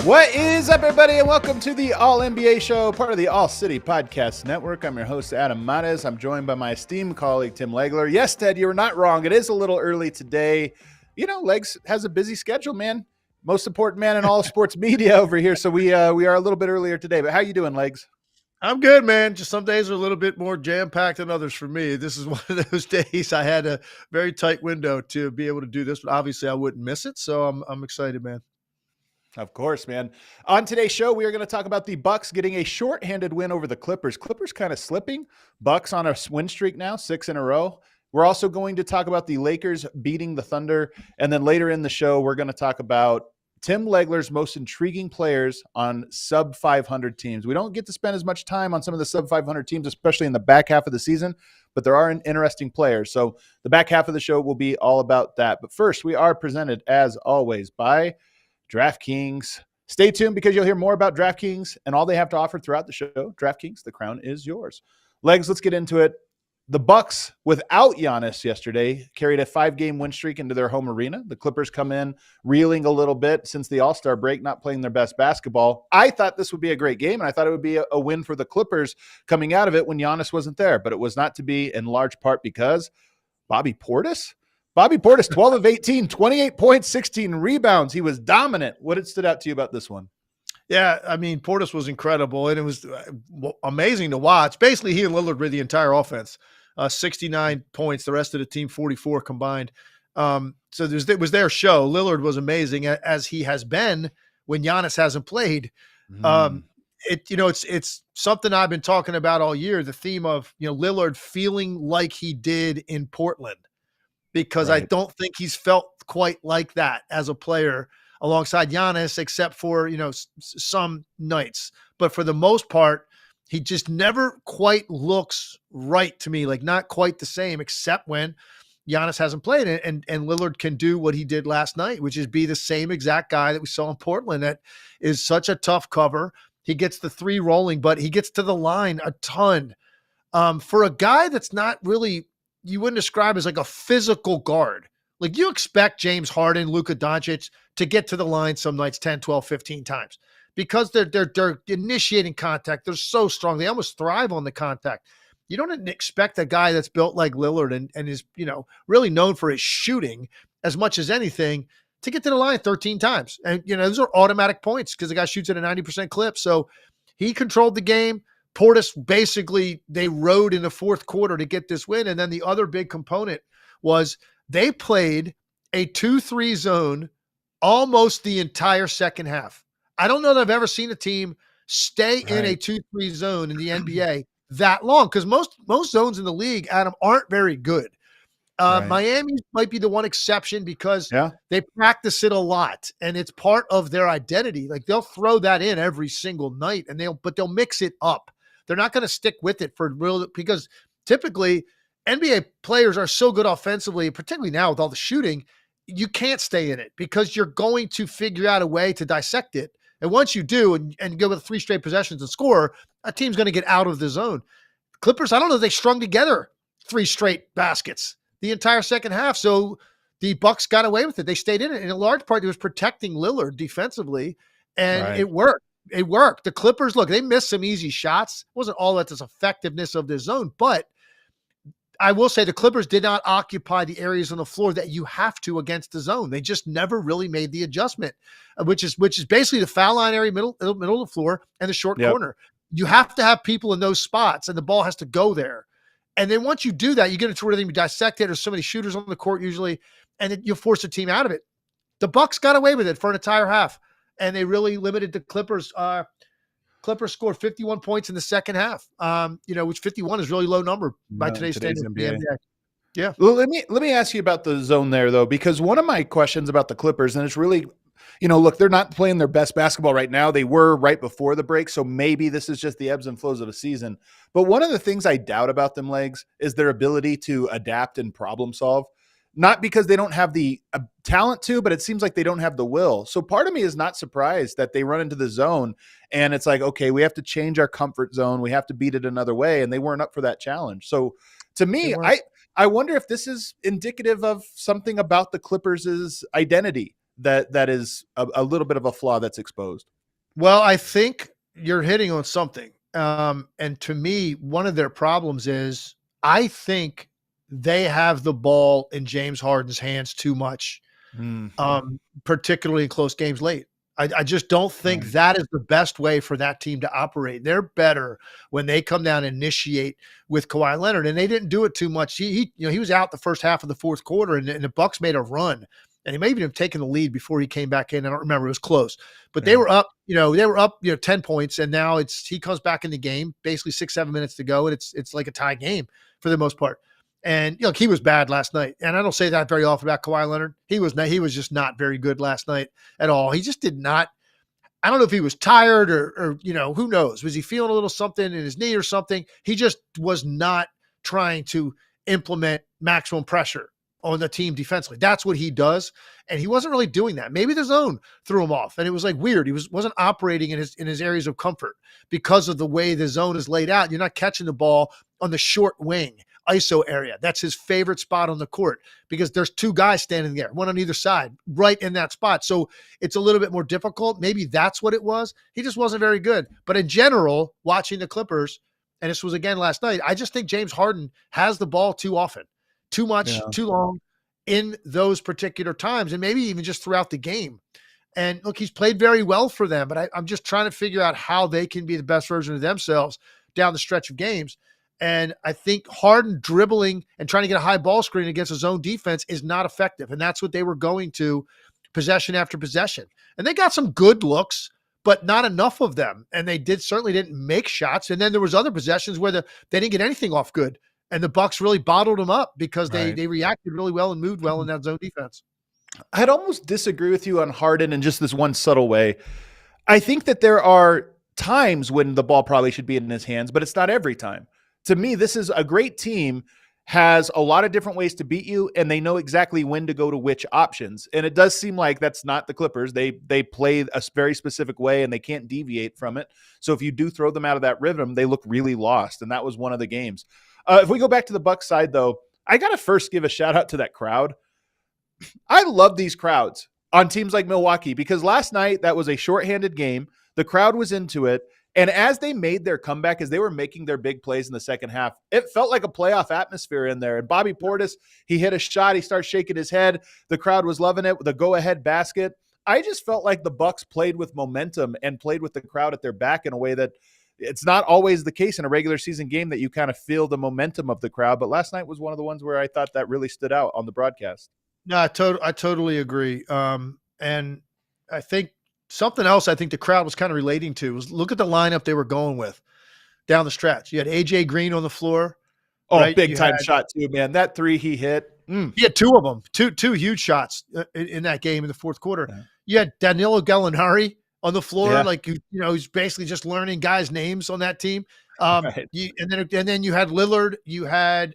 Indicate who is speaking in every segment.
Speaker 1: What is up, everybody, and welcome to the All-NBA Show, part of the All-City Podcast Network. I'm your host, Adam Mares. I'm joined by my esteemed colleague, Tim Legler. Yes, Ted, you were not wrong. It is a little early today. You know, Legs has a busy schedule, man. Most important man in all sports media over here, so we are a little bit earlier today. But how you doing, Legs?
Speaker 2: I'm good, man. Just some days are a little bit more jam-packed than others for me. This is one of those days I had a very tight window to be able to do this, but obviously I wouldn't miss it, so I'm excited, man.
Speaker 1: Of course, man. On today's show, we are going to talk about the Bucks getting a shorthanded win over the Clippers. Clippers kind of slipping. Bucks on a win streak now, 6 in a row. We're also going to talk about the Lakers beating the Thunder. And then later in the show, we're going to talk about Tim Legler's most intriguing players on sub-500 teams. We don't get to spend as much time on some of the sub-500 teams, especially in the back half of the season, but there are interesting players. So the back half of the show will be all about that. But first, we are presented, as always, by DraftKings. Stay tuned because you'll hear more about DraftKings and all they have to offer throughout the show. DraftKings, the crown is yours. Legs, let's get into it. The Bucks, without Giannis yesterday, carried a 5-game win streak into their home arena. The Clippers come in reeling a little bit since the All-Star break, not playing their best basketball. I thought this would be a great game, and I thought it would be a win for the Clippers coming out of it when Giannis wasn't there. But it was not to be, in large part because Bobby Portis, 12 of 18, 28 points, 16 rebounds. He was dominant. What had stood out to you about this one?
Speaker 2: Yeah, I mean, Portis was incredible, and it was amazing to watch. Basically, he and Lillard ran the entire offense, 69 points, the rest of the team 44 combined. So it was their show. Lillard was amazing, as he has been when Giannis hasn't played. It's something I've been talking about all year, the theme of, Lillard feeling like he did in Portland. Because right. I don't think he's felt quite like that as a player alongside Giannis, except for, some nights. But for the most part, he just never quite looks right to me, like not quite the same, except when Giannis hasn't played. And Lillard can do what he did last night, which is be the same exact guy that we saw in Portland. That is such a tough cover. He gets the 3 rolling, but he gets to the line a ton. For a guy that's not really – you wouldn't describe as like a physical guard. Like you expect James Harden, Luka Doncic to get to the line some nights 10, 12, 15 times because they're initiating contact. They're so strong. They almost thrive on the contact. You don't expect a guy that's built like Lillard and is, really known for his shooting as much as anything to get to the line 13 times. And, those are automatic points because the guy shoots at a 90% clip. So he controlled the game. Portis basically, they rode in the fourth quarter to get this win. And then the other big component was they played a 2-3 zone almost the entire second half. I don't know that I've ever seen a team stay in a 2-3 zone in the NBA that long because most zones in the league, Adam, aren't very good. Miami might be the one exception because they practice it a lot and it's part of their identity. Like they'll throw that in every single night but they'll mix it up. They're not going to stick with it for real because typically NBA players are so good offensively, particularly now with all the shooting, you can't stay in it because you're going to figure out a way to dissect it. And once you do and go with 3 straight possessions and score, a team's going to get out of the zone. Clippers, I don't know if they strung together 3 straight baskets the entire second half. So the Bucks got away with it. They stayed in it. And in large part, it was protecting Lillard defensively, and it worked. It worked. The Clippers, look, they missed some easy shots. It wasn't all that this effectiveness of the zone, but I will say the Clippers did not occupy the areas on the floor that you have to against the zone. They just never really made the adjustment, which is basically the foul line area, middle of the floor, and the short corner. You have to have people in those spots, and the ball has to go there. And then once you do that, you get into where they dissect it. There's so many shooters on the court usually, and then you'll force a team out of it. The Bucks got away with it for an entire half, and they really limited the Clippers. Clippers scored 51 points in the second half. Which 51 is really low number by today's standards.
Speaker 1: NBA.
Speaker 2: Yeah.
Speaker 1: Well, let me ask you about the zone there, though, because one of my questions about the Clippers, and it's really, look, they're not playing their best basketball right now. They were right before the break, so maybe this is just the ebbs and flows of a season. But one of the things I doubt about them, Legs, is their ability to adapt and problem solve. Not because they don't have the talent to, but it seems like they don't have the will. So part of me is not surprised that they run into the zone and it's like, okay, we have to change our comfort zone. We have to beat it another way. And they weren't up for that challenge. So to me, I wonder if this is indicative of something about the Clippers' identity that is a little bit of a flaw that's exposed.
Speaker 2: Well, I think you're hitting on something. And to me, one of their problems is I think they have the ball in James Harden's hands too much, particularly in close games late. I just don't think that is the best way for that team to operate. They're better when they come down and initiate with Kawhi Leonard, and they didn't do it too much. He was out the first half of the fourth quarter, and the Bucks made a run, and he may even have taken the lead before he came back in. I don't remember; it was close, but they were up. They were up 10 points, and now he comes back in the game, basically 6-7 minutes to go, and it's like a tie game for the most part. And he was bad last night, and I don't say that very often about Kawhi Leonard. He was just not very good last night at all. He just did not. I don't know if he was tired or who knows? Was he feeling a little something in his knee or something? He just was not trying to implement maximum pressure on the team defensively. That's what he does, and he wasn't really doing that. Maybe the zone threw him off, and it was like weird. He wasn't operating in his areas of comfort because of the way the zone is laid out. You're not catching the ball on the short wing ISO area. That's his favorite spot on the court because there's two guys standing there, one on either side, right in that spot. So it's a little bit more difficult. Maybe that's what it was. He just wasn't very good. But in general, watching the Clippers, and this was again last night, I just think James Harden has the ball too often, too much, too long in those particular times, and maybe even just throughout the game. And look, he's played very well for them, but I'm just trying to figure out how they can be the best version of themselves down the stretch of games. And I think Harden dribbling and trying to get a high ball screen against his own defense is not effective. And that's what they were going to possession after possession. And they got some good looks, but not enough of them. And they certainly didn't make shots. And then there was other possessions where they didn't get anything off good. And the Bucks really bottled them up because they reacted really well and moved well in that zone defense.
Speaker 1: I'd almost disagree with you on Harden in just this one subtle way. I think that there are times when the ball probably should be in his hands, but it's not every time. To me, this is a great team, has a lot of different ways to beat you, and they know exactly when to go to which options. And it does seem like that's not the Clippers. They play a very specific way, and they can't deviate from it. So if you do throw them out of that rhythm, they look really lost, and that was one of the games. If we go back to the Bucks side, though, I got to first give a shout-out to that crowd. I love these crowds on teams like Milwaukee because last night that was a shorthanded game. The crowd was into it. And as they made their comeback, as they were making their big plays in the second half, it felt like a playoff atmosphere in there. And Bobby Portis, he hit a shot. He started shaking his head. The crowd was loving it with a go-ahead basket. I just felt like the Bucks played with momentum and played with the crowd at their back in a way that it's not always the case in a regular season game that you kind of feel the momentum of the crowd. But last night was one of the ones where I thought that really stood out on the broadcast.
Speaker 2: No, I totally agree. And I think something else I think the crowd was kind of relating to was look at the lineup they were going with down the stretch. You had AJ Green on the floor.
Speaker 1: Oh, right? Big time shot too, man. That three he hit.
Speaker 2: He had two of them, two huge shots in that game in the fourth quarter. Yeah. You had Danilo Gallinari on the floor, like he's basically just learning guys' names on that team. And then you had Lillard, you had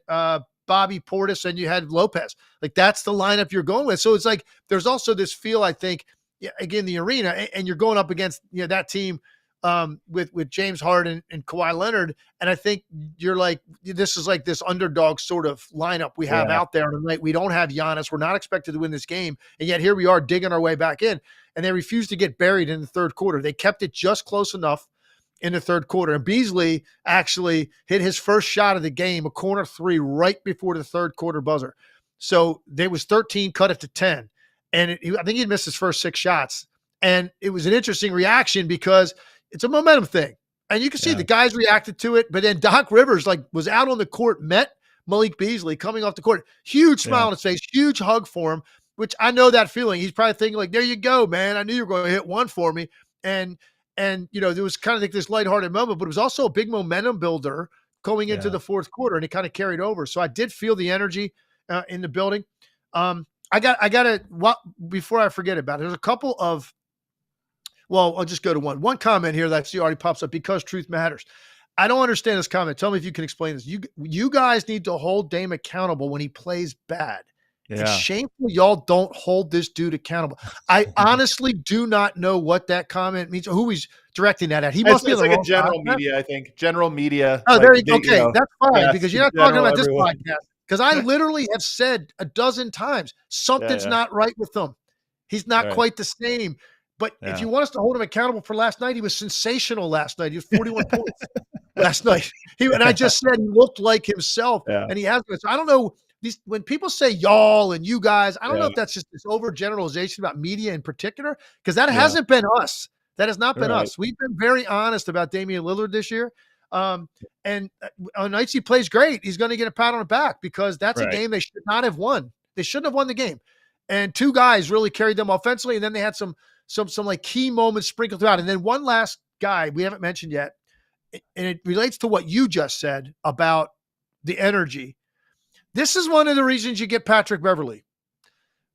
Speaker 2: Bobby Portis, and you had Lopez. Like that's the lineup you're going with. So it's like there's also this feel, I think, again, the arena, and you're going up against that team with James Harden and Kawhi Leonard, and I think you're like, this is like this underdog sort of lineup we have out there tonight. We don't have Giannis. We're not expected to win this game, and yet here we are digging our way back in, and they refused to get buried in the third quarter. They kept it just close enough in the third quarter, and Beasley actually hit his first shot of the game, a corner three, right before the third quarter buzzer. So there was 13, cut it to 10. And I think he'd missed his first 6 shots. And it was an interesting reaction because it's a momentum thing. And you can see the guys reacted to it. But then Doc Rivers was out on the court, met Malik Beasley coming off the court. Huge smile on his face, huge hug for him, which I know that feeling. He's probably thinking like, there you go, man. I knew you were going to hit one for me. And And, there was kind of like this lighthearted moment, but it was also a big momentum builder going into the fourth quarter, and it kind of carried over. So I did feel the energy in the building. I got to, before I forget about it, there's a couple of, I'll just go to one comment here that I see already pops up, because truth matters. I don't understand this comment. Tell me if you can explain this. You guys need to hold Dame accountable when he plays bad.
Speaker 1: Yeah.
Speaker 2: It's shameful y'all don't hold this dude accountable. I honestly do not know what that comment means, or who he's directing that at. He must be in the wrong
Speaker 1: general media, I think. General media.
Speaker 2: Oh, there you go. Okay, that's fine, because you're not talking about this podcast. Because I literally have said a dozen times, something's not right with him. He's not quite the same. But if you want us to hold him accountable for last night, he was sensational last night. He was 41 points last night. And I just said he looked like himself, and he has been. So I don't know. When people say y'all and you guys, I don't know if that's just this overgeneralization about media in particular, because that hasn't been us. That has not been us. We've been very honest about Damian Lillard this year. And on nights he plays great, he's going to get a pat on the back, because that's a game they should not have won. They shouldn't have won the game. And two guys really carried them offensively, and then they had some like key moments sprinkled throughout. And then one last guy we haven't mentioned yet, and it relates to what you just said about the energy. This is one of the reasons you get Patrick Beverley.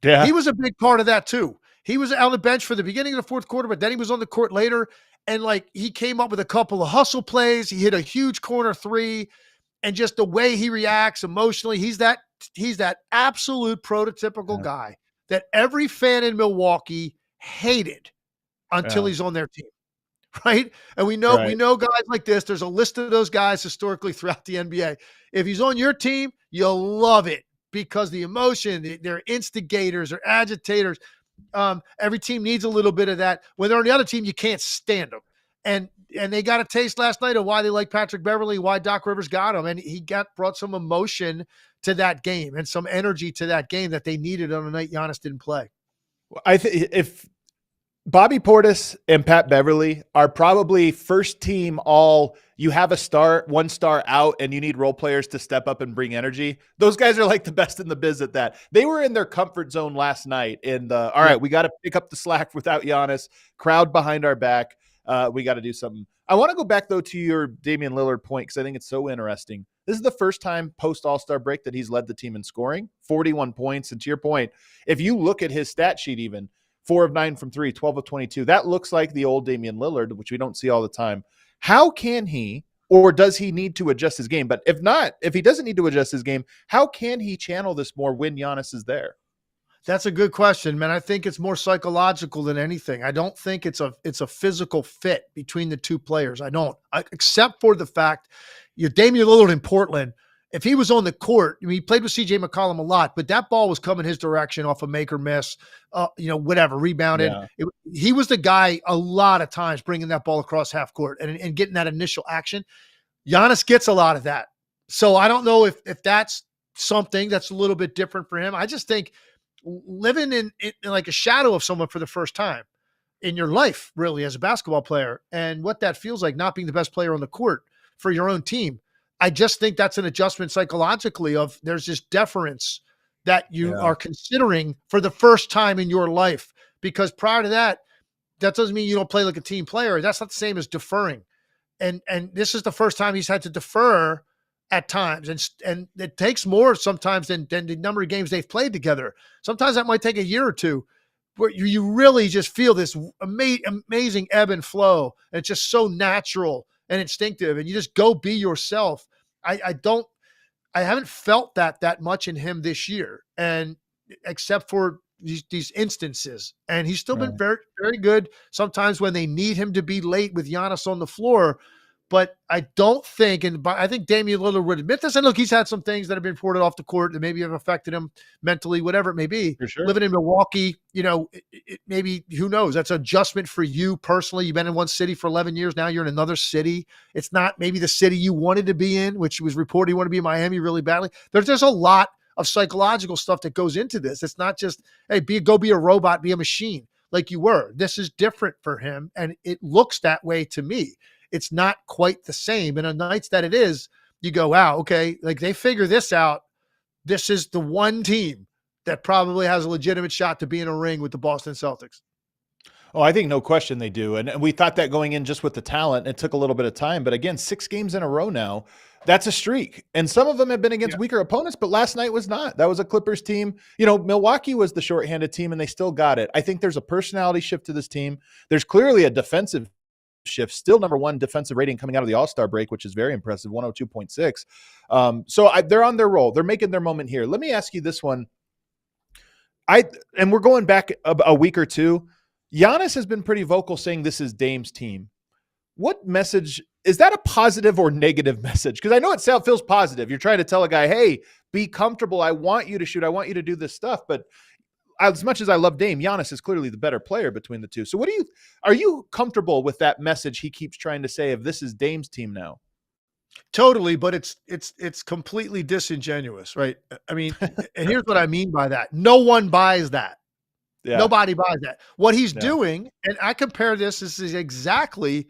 Speaker 2: Yeah. He was a big part of that too. He was on the bench for the beginning of the fourth quarter, but then he was on the court later. And he came up with a couple of hustle plays. He hit a huge corner three, and just the way he reacts emotionally, he's that absolute prototypical guy that every fan in Milwaukee hated until he's on their team. Right. And we know guys like this. There's a list of those guys historically throughout the NBA. If he's on your team, you'll love it, because the emotion, they're instigators, they're agitators. Every team needs a little bit of that. When they're on the other team, you can't stand them. And they got a taste last night of why they like Patrick Beverley, why Doc Rivers got him. And he brought some emotion to that game and some energy to that game that they needed on a night Giannis didn't play.
Speaker 1: I think if Bobby Portis and Pat Beverley are probably first team all, you have one star out and you need role players to step up and bring energy. Those guys are like the best in the biz at that. They were in their comfort zone last night all right, we got to pick up the slack without Giannis, crowd behind our back. We got to do something. I want to go back though to your Damian Lillard point, because I think it's so interesting. This is the first time post All-Star break that he's led the team in scoring, 41 points. And to your point, if you look at his stat sheet, even 4 of 9 from 3, 12 of 22. That looks like the old Damian Lillard, which we don't see all the time. How can he, or does he need to adjust his game? But if he doesn't need to adjust his game, how can he channel this more when Giannis is there?
Speaker 2: That's a good question, man. I think it's more psychological than anything. I don't think it's a physical fit between the two players. Except for the fact Damian Lillard in Portland, if he was on the court, he played with CJ McCollum a lot, but that ball was coming his direction off a make or miss, whatever, rebounded. Yeah. He was the guy a lot of times bringing that ball across half court and getting that initial action. Giannis gets a lot of that. So I don't know if that's something that's a little bit different for him. I just think living in like a shadow of someone for the first time in your life, really, as a basketball player, and what that feels like not being the best player on the court for your own team. I just think that's an adjustment psychologically of there's this deference that you are considering for the first time in your life, because prior to that doesn't mean you don't play like a team player. That's not the same as deferring. And this is the first time he's had to defer at times. And it takes more sometimes than the number of games they've played together. Sometimes that might take a year or two where you really just feel this amazing ebb and flow. And it's just so natural and instinctive, and you just go be yourself. I haven't felt that much in him this year, and except for these instances, and he's still been very, very good sometimes when they need him to be late with Giannis on the floor. But I don't think, and I think Damian Lillard would admit this, and look, he's had some things that have been reported off the court that maybe have affected him mentally, whatever it may be. For sure. Living in Milwaukee, maybe, who knows? That's an adjustment for you personally. You've been in one city for 11 years. Now you're in another city. It's not maybe the city you wanted to be in, which was reported you want to be in Miami really badly. There's a lot of psychological stuff that goes into this. It's not just, hey, go be a robot, be a machine like you were. This is different for him, and it looks that way to me. It's not quite the same. And on nights that it is, you go, wow, okay, like they figure this out. This is the one team that probably has a legitimate shot to be in a ring with the Boston Celtics.
Speaker 1: Oh, I think no question they do. And we thought that going in just with the talent. It took a little bit of time. But again, 6 games in a row now, that's a streak. And some of them have been against weaker opponents, but last night was not. That was a Clippers team. Milwaukee was the shorthanded team, and they still got it. I think there's a personality shift to this team. There's clearly a defensive shift, still number 1 defensive rating coming out of the All-Star break, which is very impressive, 102.6. They're on their roll. They're making their moment here. Let me ask you this one. And we're going back a week or two. Giannis has been pretty vocal saying this is Dame's team. What message is that, a positive or negative message? Because I know it feels positive. You're trying to tell a guy, hey, be comfortable. I want you to shoot. I want you to do this stuff. But as much as I love Dame, Giannis is clearly the better player between the two. So are you comfortable with that message he keeps trying to say of this is Dame's team now?
Speaker 2: Totally, but it's completely disingenuous, right? I mean, and here's what I mean by that. No one buys that. Yeah. Nobody buys that. What he's doing, and I compare this is exactly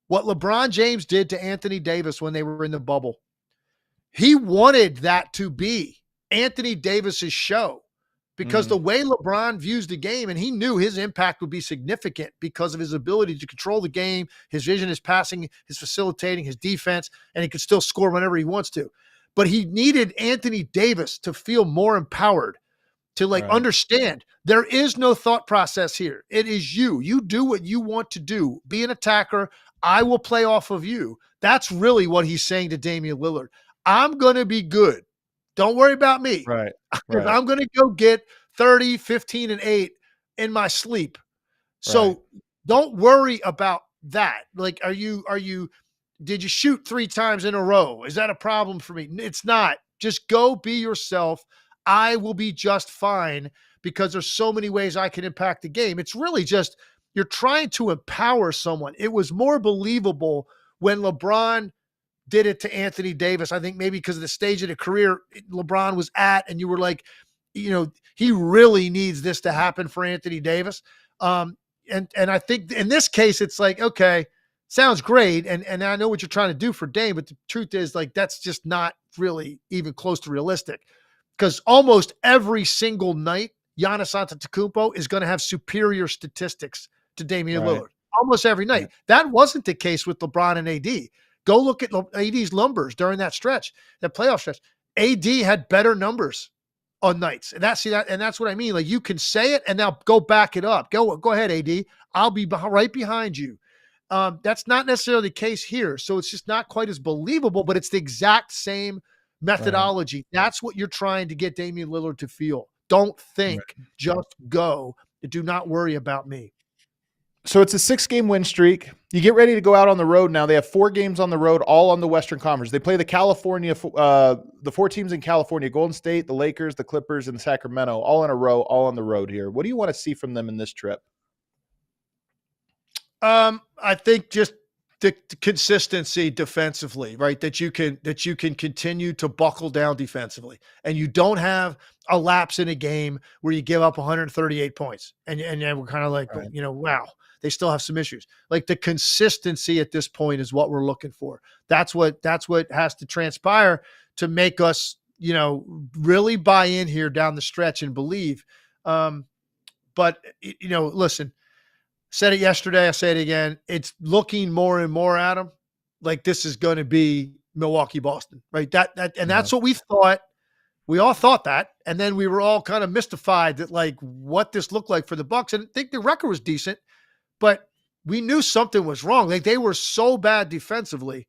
Speaker 2: what LeBron James did to Anthony Davis when they were in the bubble. He wanted that to be Anthony Davis's show because the way LeBron views the game, and he knew his impact would be significant because of his ability to control the game, his vision, his passing, his facilitating, his defense, and he could still score whenever he wants to. But he needed Anthony Davis to feel more empowered, to understand there is no thought process here. It is you. You do what you want to do. Be an attacker. I will play off of you. That's really what he's saying to Damian Lillard. I'm going to be good. Don't worry about me.
Speaker 1: Right.
Speaker 2: I'm going to go get 30, 15, and 8 in my sleep. So don't worry about that. Like, did you shoot 3 times in a row? Is that a problem for me? It's not. Just go be yourself. I will be just fine because there's so many ways I can impact the game. It's really just you're trying to empower someone. It was more believable when LeBron did it to Anthony Davis. I think maybe because of the stage of the career LeBron was at, and you were like, he really needs this to happen for Anthony Davis. And I think in this case, it's like, okay, sounds great. And I know what you're trying to do for Dame, but the truth is, like, that's just not really even close to realistic. Because almost every single night, Giannis Antetokounmpo is going to have superior statistics to Damian Lillard. Almost every night. That wasn't the case with LeBron and AD. Go look at AD's numbers during that stretch, that playoff stretch. AD had better numbers on nights. And that's what I mean. Like, you can say it and now go back it up. Go ahead, AD. I'll be right behind you. That's not necessarily the case here. So it's just not quite as believable, but it's the exact same methodology. That's what you're trying to get Damian Lillard to feel. Don't think, just go. Do not worry about me.
Speaker 1: So it's a 6-game win streak. You get ready to go out on the road now. They have 4 games on the road, all on the Western Conference. They play the 4 teams in California: Golden State, the Lakers, the Clippers, and Sacramento, all in a row, all on the road here. What do you want to see from them in this trip?
Speaker 2: I think just the consistency defensively, right? That you can continue to buckle down defensively, and you don't have a lapse in a game where you give up 138 points, and we're kind of like, wow, they still have some issues. Like, the consistency at this point is what we're looking for. That's what has to transpire to make us, really buy in here down the stretch and believe. But listen. Said it yesterday. I say it again. It's looking more and more, Adam, like this is going to be Milwaukee, Boston, right? That's what we thought. We all thought that, and then we were all kind of mystified that, like, what this looked like for the Bucks. And I think the record was decent, but we knew something was wrong. Like, they were so bad defensively,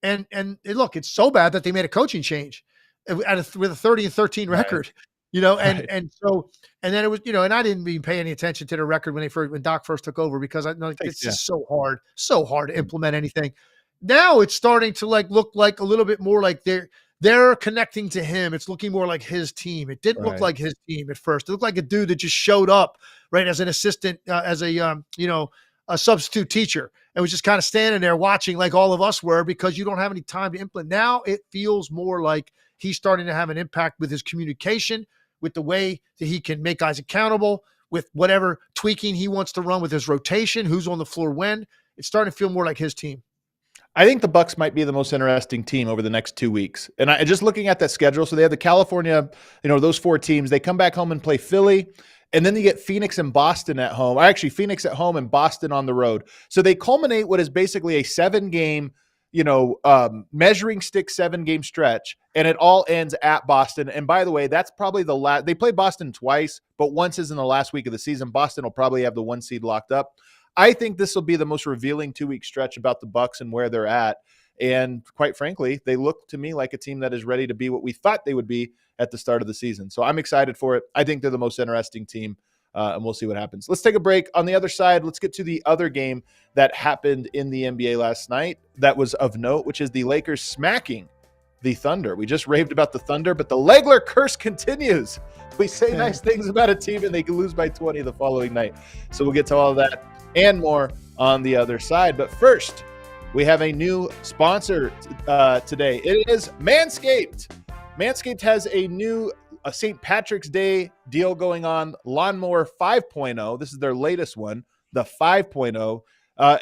Speaker 2: and look, it's so bad that they made a coaching change with a 30-13 record. And then it was, and I didn't even pay any attention to the record when Doc first took over, because I know it's just so hard to implement anything. Now it's starting to look like a little bit more like they're connecting to him. It's looking more like his team. It didn't look like his team at first. It looked like a dude that just showed up as an assistant, as a substitute teacher, and was just kind of standing there watching like all of us were, because you don't have any time to implement. Now it feels more like he's starting to have an impact with his communication, with the way that he can make guys accountable, with whatever tweaking he wants to run with his rotation, who's on the floor when. It's starting to feel more like his team.
Speaker 1: I think the Bucks might be the most interesting team over the next 2 weeks. And just looking at that schedule, so they have the California, those 4 teams. They come back home and play Philly, And then you get Phoenix and Boston at home, or actually Phoenix at home and Boston on the road. So they culminate what is basically a 7-game, measuring stick 7-game stretch, and it all ends at Boston. And by the way, that's probably the last. They played Boston twice, but once is in the last week of the season. Boston will probably have the 1 seed locked up. I think this will be the most revealing 2-week stretch about the Bucks and where they're at. And quite frankly, they look to me like a team that is ready to be what we thought they would be at the start of the season. So I'm excited for it. I think they're the most interesting team, and we'll see what happens. Let's take a break. On the other side, let's get to the other game that happened in the NBA last night that was of note, which is the Lakers smacking the Thunder. We just raved about the Thunder, but the Legler curse continues. We say nice things about a team, and they can lose by 20 the following night. So we'll get to all of that and more on the other side. But first, we have a new sponsor today. It is Manscaped. Manscaped has a new St. Patrick's Day deal going on, Lawnmower 5.0. This is their latest one, the 5.0.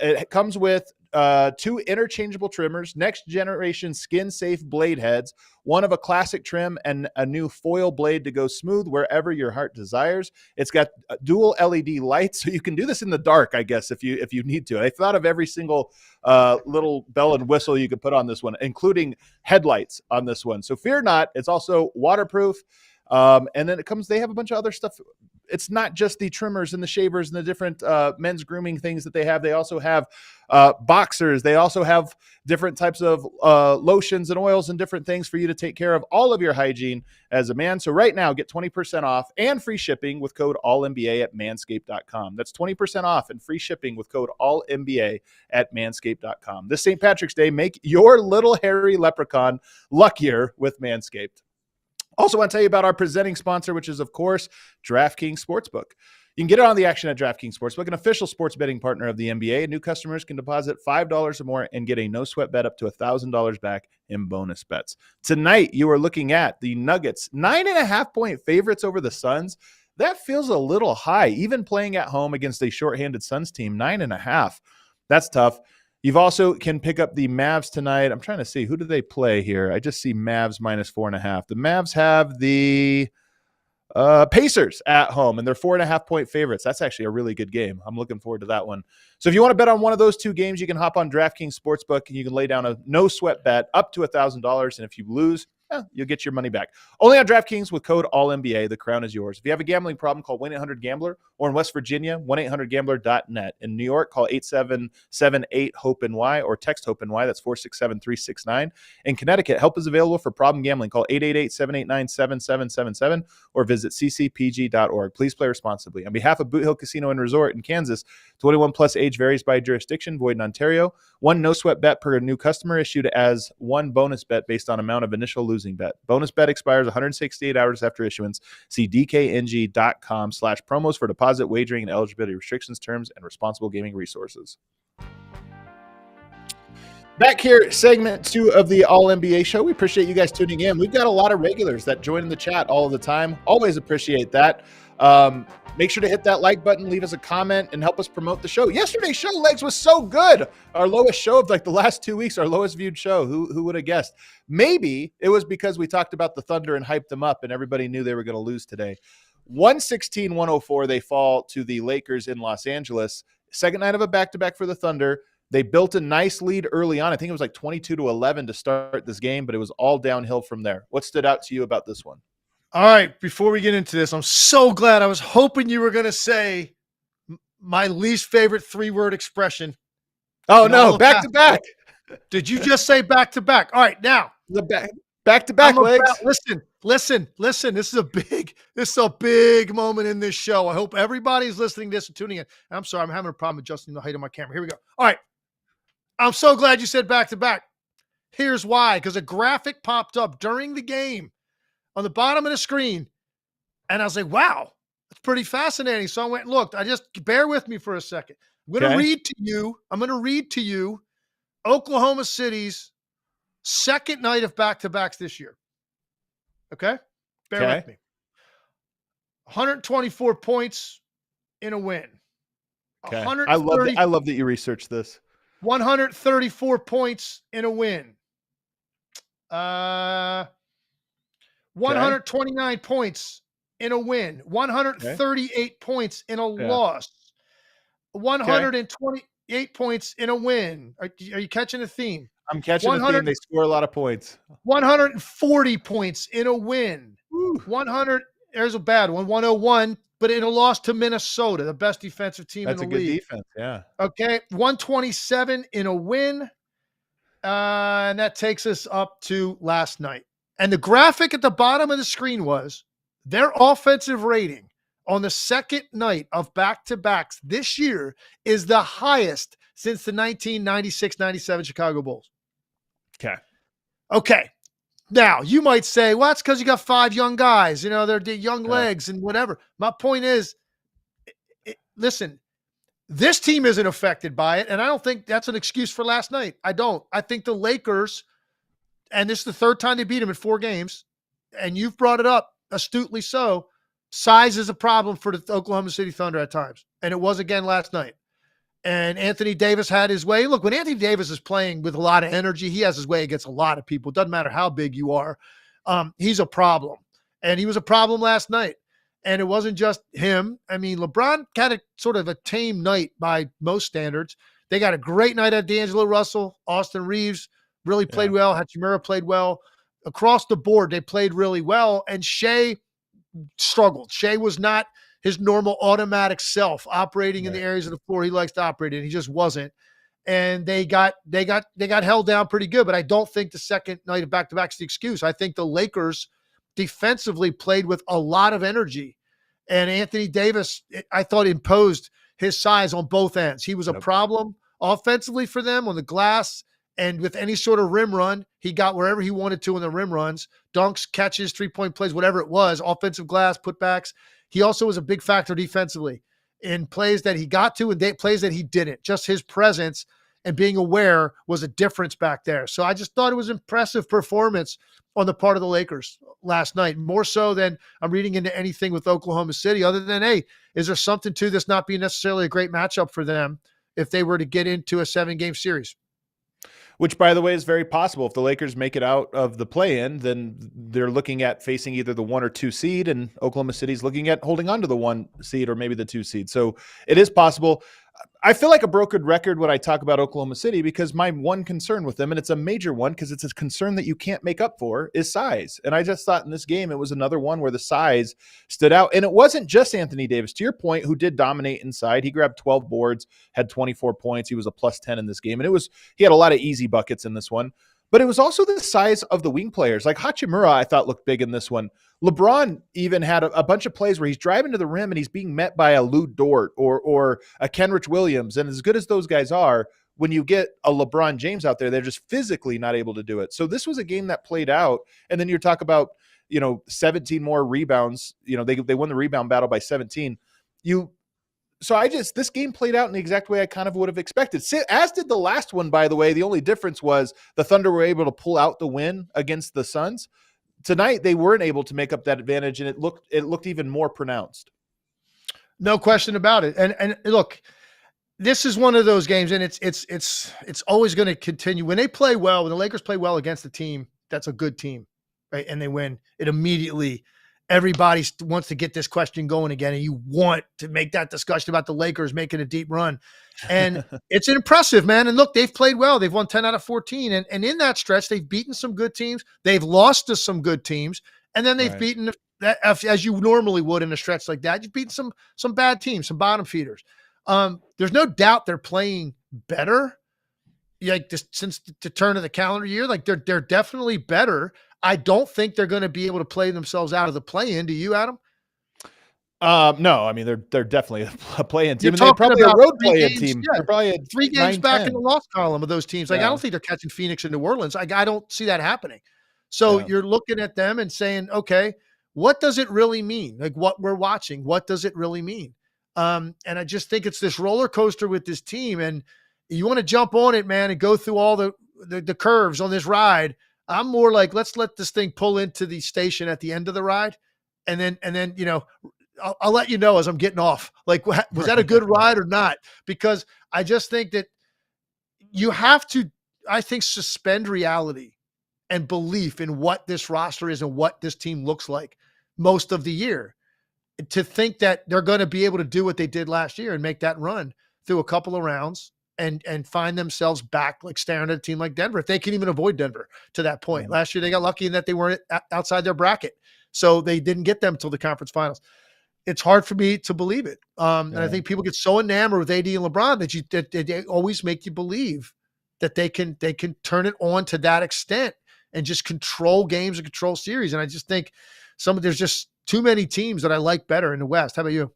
Speaker 1: It comes with 2 interchangeable trimmers, next generation skin safe blade heads, one of a classic trim, and a new foil blade to go smooth wherever your heart desires. It's got dual LED lights, so you can do this in the dark, I guess, if you need to. I thought of every single little bell and whistle you could put on this one, including headlights on this one. So fear not, it's also waterproof. And then they have a bunch of other stuff. It's not just the trimmers and the shavers and the different men's grooming things that they have. They also have boxers. They also have different types of lotions and oils and different things for you to take care of all of your hygiene as a man. So right now, get 20% off and free shipping with code ALLNBA at manscaped.com. That's 20% off and free shipping with code ALLNBA at manscaped.com. This St. Patrick's Day, make your little hairy leprechaun luckier with Manscaped. Also want to tell you about our presenting sponsor, which is, of course, DraftKings Sportsbook. You can get it on the action at DraftKings Sportsbook, an official sports betting partner of the NBA. New customers can deposit $5 or more and get a no-sweat bet up to $1,000 back in bonus bets. Tonight, you are looking at the Nuggets, 9.5-point favorites over the Suns. That feels a little high, even playing at home against a shorthanded Suns team, 9.5. That's tough. You've also can pick up the Mavs tonight. I'm trying to see, who do they play here? I just see Mavs -4.5. The Mavs have the Pacers at home, and they're 4.5-point favorites. That's actually a really good game. I'm looking forward to that one. So if you want to bet on one of those 2 games, you can hop on DraftKings Sportsbook, and you can lay down a no-sweat bet up to $1,000. And if you lose, you'll get your money back. Only on DraftKings with code ALLNBA. The crown is yours. If you have a gambling problem, call 1-800-GAMBLER, or in West Virginia, 1-800-GAMBLER.net. In New York, call 877-8-HOPE-NY or text HOPE-NY. That's 467-369. In Connecticut, help is available for problem gambling. Call 888-789-7777 or visit ccpg.org. Please play responsibly. On behalf of Boot Hill Casino and Resort in Kansas, 21 plus age varies by jurisdiction, void in Ontario. 1 no-sweat bet per new customer issued as 1 bonus bet based on amount of initial losing bet. Bonus bet expires 168 hours after issuance. See dkng.com/promos for deposit, wagering, and eligibility restrictions, terms, and responsible gaming resources. Back here, segment 2 of the All NBA show. We appreciate you guys tuning in. We've got a lot of regulars that join in the chat all of the time. Always appreciate that. Make sure to hit that like button, leave us a comment, and help us promote the show. Yesterday's show, Legs, was so good. Our lowest show of like the last 2 weeks, our lowest viewed show. Who would have guessed? Maybe it was because we talked about the Thunder and hyped them up, and everybody knew they were going to lose today. 116-104, they fall to the Lakers in Los Angeles. Second night of a back-to-back for the Thunder. They built a nice lead early on. I think it was like 22-11 to start this game, but it was all downhill from there. What stood out to you about this one?
Speaker 2: All right, before we get into this, I'm so glad. I was hoping you were going to say my least favorite 3-word expression.
Speaker 1: Oh, no, back-to-back.
Speaker 2: Did you just say back-to-back? All right, now.
Speaker 1: The back-to-back, Legs.
Speaker 2: Listen. This is a big moment in this show. I hope everybody's listening to this and tuning in. I'm sorry, I'm having a problem adjusting the height of my camera. Here we go. All right. I'm so glad you said back-to-back. Here's why. Because a graphic popped up during the game on the bottom of the screen, and I was like, wow, that's pretty fascinating. So I went and looked. Bear with me for a second. I'm going to read to you Oklahoma City's second night of back-to-backs this year. Okay? Bear with me. 124 points in a win.
Speaker 1: Okay. I love that you researched this.
Speaker 2: 134 points in a win. 129 points in a win,
Speaker 1: Okay.
Speaker 2: 138 points in a
Speaker 1: Yeah.
Speaker 2: loss,
Speaker 1: Okay.
Speaker 2: 128 points in a win. Are you catching the theme?
Speaker 1: I'm catching the theme.
Speaker 2: 100
Speaker 1: They score a lot of points.
Speaker 2: 140 points in a win.
Speaker 1: Woo.
Speaker 2: 100, there's a bad one, 101, but in a loss to Minnesota, the best defensive team in
Speaker 1: That's
Speaker 2: the
Speaker 1: a good
Speaker 2: league.
Speaker 1: defense. Yeah.
Speaker 2: Okay, 127 in a win. And that takes us up to last night. And the graphic at the bottom of the screen was their offensive rating on the second night of back-to-backs this year is the highest since the 1996-97 Chicago Bulls.
Speaker 1: Okay.
Speaker 2: Okay. Now, you might say, well, that's because you got 5 young guys. You know, they're young
Speaker 1: Yeah.
Speaker 2: legs and whatever. My point is, listen, this team isn't affected by it, and I don't think that's an excuse for last night. I don't. I think the Lakers, and this is the third time they beat them in 4 games, and you've brought it up astutely so, size is a problem for the Oklahoma City Thunder at times, and it was again last night. And Anthony Davis had his way. Look, when Anthony Davis is playing with a lot of energy, he has his way against a lot of people. It doesn't matter how big you are. He's a problem, and he was a problem last night. And it wasn't just him. I mean, LeBron had a sort of a tame night by most standards. They got a great night at D'Angelo Russell. Austin Reeves really played well. Hachimura played well. Across the board, they played really well. And Shea struggled. Shea was not his normal automatic self operating in the areas of the floor he likes to operate in. He just wasn't. And they got held down pretty good. But I don't think the second night of back-to-back is the excuse. I think the Lakers defensively played with a lot of energy. And Anthony Davis, I thought, imposed his size on both ends. He was a problem offensively for them on the glass, and with any sort of rim run, he got wherever he wanted to in the rim runs, dunks, catches, three-point plays, whatever it was, offensive glass, putbacks. He also was a big factor defensively in plays that he got to and plays that he didn't. Just his presence and being aware was a difference back there. So I just thought it was impressive performance on the part of the Lakers last night, more so than I'm reading into anything with Oklahoma City, other than, hey, is there something to this not being necessarily a great matchup for them if they were to get into a 7-game series?
Speaker 1: Which, by the way, is very possible. If the Lakers make it out of the play-in, then they're looking at facing either the 1 or 2 seed, and Oklahoma City's looking at holding on to the 1 seed or maybe the 2 seed. So it is possible. I feel like a broken record when I talk about Oklahoma City because my one concern with them, and it's a major one because it's a concern that you can't make up for, is size. And I just thought in this game it was another one where the size stood out. And it wasn't just Anthony Davis, to your point, who did dominate inside. He grabbed 12 boards, had 24 points. He was a +10 in this game. And he had a lot of easy buckets in this one. But it was also the size of the wing players. Like Hachimura, I thought looked big in this one. LeBron even had a bunch of plays where he's driving to the rim and he's being met by a Lou Dort or a Kenrich Williams. And as good as those guys are, when you get a LeBron James out there, they're just physically not able to do it. So this was a game that played out. And then you talk about, 17 more rebounds. They won the rebound battle by 17. This game played out in the exact way I kind of would have expected, as did the last one, by the way. The only difference was the Thunder were able to pull out the win against the Suns. Tonight, they weren't able to make up that advantage, and it looked even more pronounced.
Speaker 2: No question about it. And look, this is one of those games, and it's always going to continue. When they play well, when the Lakers play well against a team that's a good team, right, and they win, it immediately – everybody wants to get this question going again, and you want to make that discussion about the Lakers making a deep run. And it's impressive, man. And look, they've played well. They've won 10 out of 14. And in that stretch, they've beaten some good teams. They've lost to some good teams. And then they've beaten, as you normally would in a stretch like that, you've beaten some bad teams, some bottom feeders. There's no doubt they're playing better. Since the turn of the calendar year, they're definitely better. I don't think they're going to be able to play themselves out of the play-in. Do you, Adam?
Speaker 1: No, I mean they're definitely a play-in team.
Speaker 2: They're
Speaker 1: probably a road play-in
Speaker 2: games,
Speaker 1: team.
Speaker 2: Yeah,
Speaker 1: they're probably
Speaker 2: 3 games back in the loss column of those teams. I don't think they're catching Phoenix and New Orleans. I don't see that happening. So you're looking at them and saying, okay, what does it really mean? Like what we're watching, what does it really mean? And I just think it's this roller coaster with this team, and you want to jump on it, man, and go through all the curves on this ride. I'm more like, let's let this thing pull into the station at the end of the ride. And then, I'll let you know as I'm getting off, like, was that a good ride or not? Because I just think that you have to, I think, suspend reality and belief in what this roster is and what this team looks like most of the year. to think that they're going to be able to do what they did last year and make that run through a couple of rounds and find themselves back, like staring at a team like Denver, if they can even avoid Denver to that point. Last year, they got lucky in that they weren't outside their bracket. So they didn't get them until the conference finals. It's hard for me to believe it. And I think people get so enamored with AD and LeBron that they always make you believe that they can turn it on to that extent and just control games and control series. And I just think there's just too many teams that I like better in the West. How about you?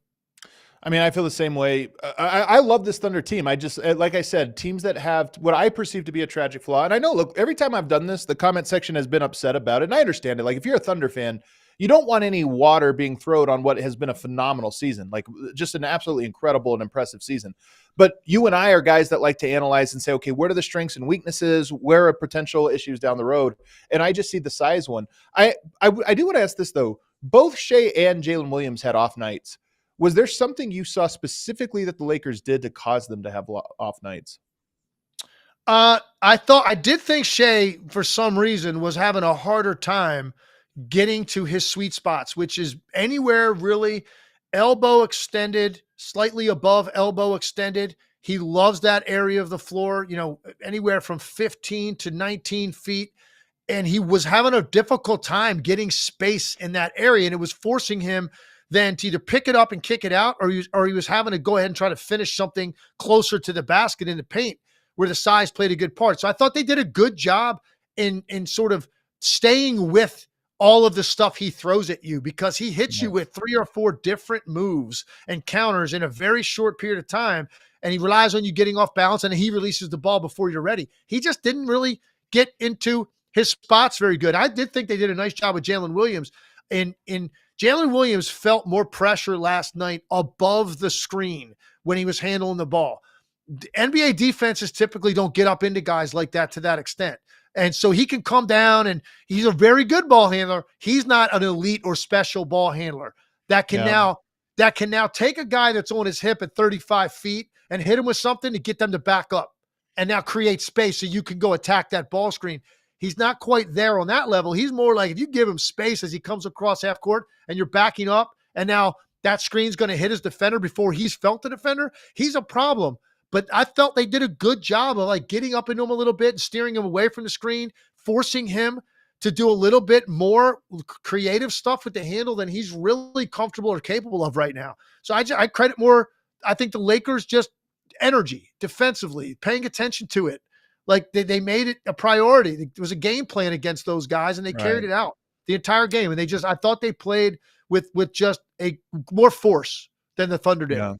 Speaker 1: I mean, I feel the same way. I love this Thunder team. I just, like I said, teams that have what I perceive to be a tragic flaw. And I know, look, every time I've done this, the comment section has been upset about it. And I understand it. Like, if you're a Thunder fan, you don't want any water being thrown on what has been a phenomenal season, like just an absolutely incredible and impressive season. But you and I are guys that like to analyze and say, okay, what are the strengths and weaknesses? Where are potential issues down the road? And I just see the size one. I do want to ask this, though. Both Shea and Jalen Williams had off nights. Was there something you saw specifically that the Lakers did to cause them to have off nights?
Speaker 2: I did think Shea, for some reason, was having a harder time getting to his sweet spots, which is anywhere really elbow extended, slightly above elbow extended. He loves that area of the floor, anywhere from 15 to 19 feet. And he was having a difficult time getting space in that area. And it was forcing him then to either pick it up and kick it out, or he was having to go ahead and try to finish something closer to the basket in the paint, where the size played a good part. So I thought they did a good job in sort of staying with all of the stuff he throws at you, because he hits you with 3 or 4 different moves and counters in a very short period of time. And he relies on you getting off balance, and he releases the ball before you're ready. He just didn't really get into his spots very good. I did think they did a nice job with Jalen Williams. In Jalen Williams felt more pressure last night above the screen when he was handling the ball. NBA defenses typically don't get up into guys like that to that extent. And so he can come down, and he's a very good ball handler. He's not an elite or special ball handler that can now take a guy that's on his hip at 35 feet and hit him with something to get them to back up and now create space so you can go attack that ball screen. He's not quite there on that level. He's more like, if you give him space as he comes across half court and you're backing up, and now that screen's going to hit his defender before he's felt the defender, he's a problem. But I felt they did a good job of like getting up into him a little bit and steering him away from the screen, forcing him to do a little bit more creative stuff with the handle than he's really comfortable or capable of right now. So I credit more, I think the Lakers just energy defensively, paying attention to it. Like they made it a priority. There was a game plan against those guys, and they carried it out the entire game. And I thought they played with just a more force than the Thunder did.
Speaker 1: Yeah.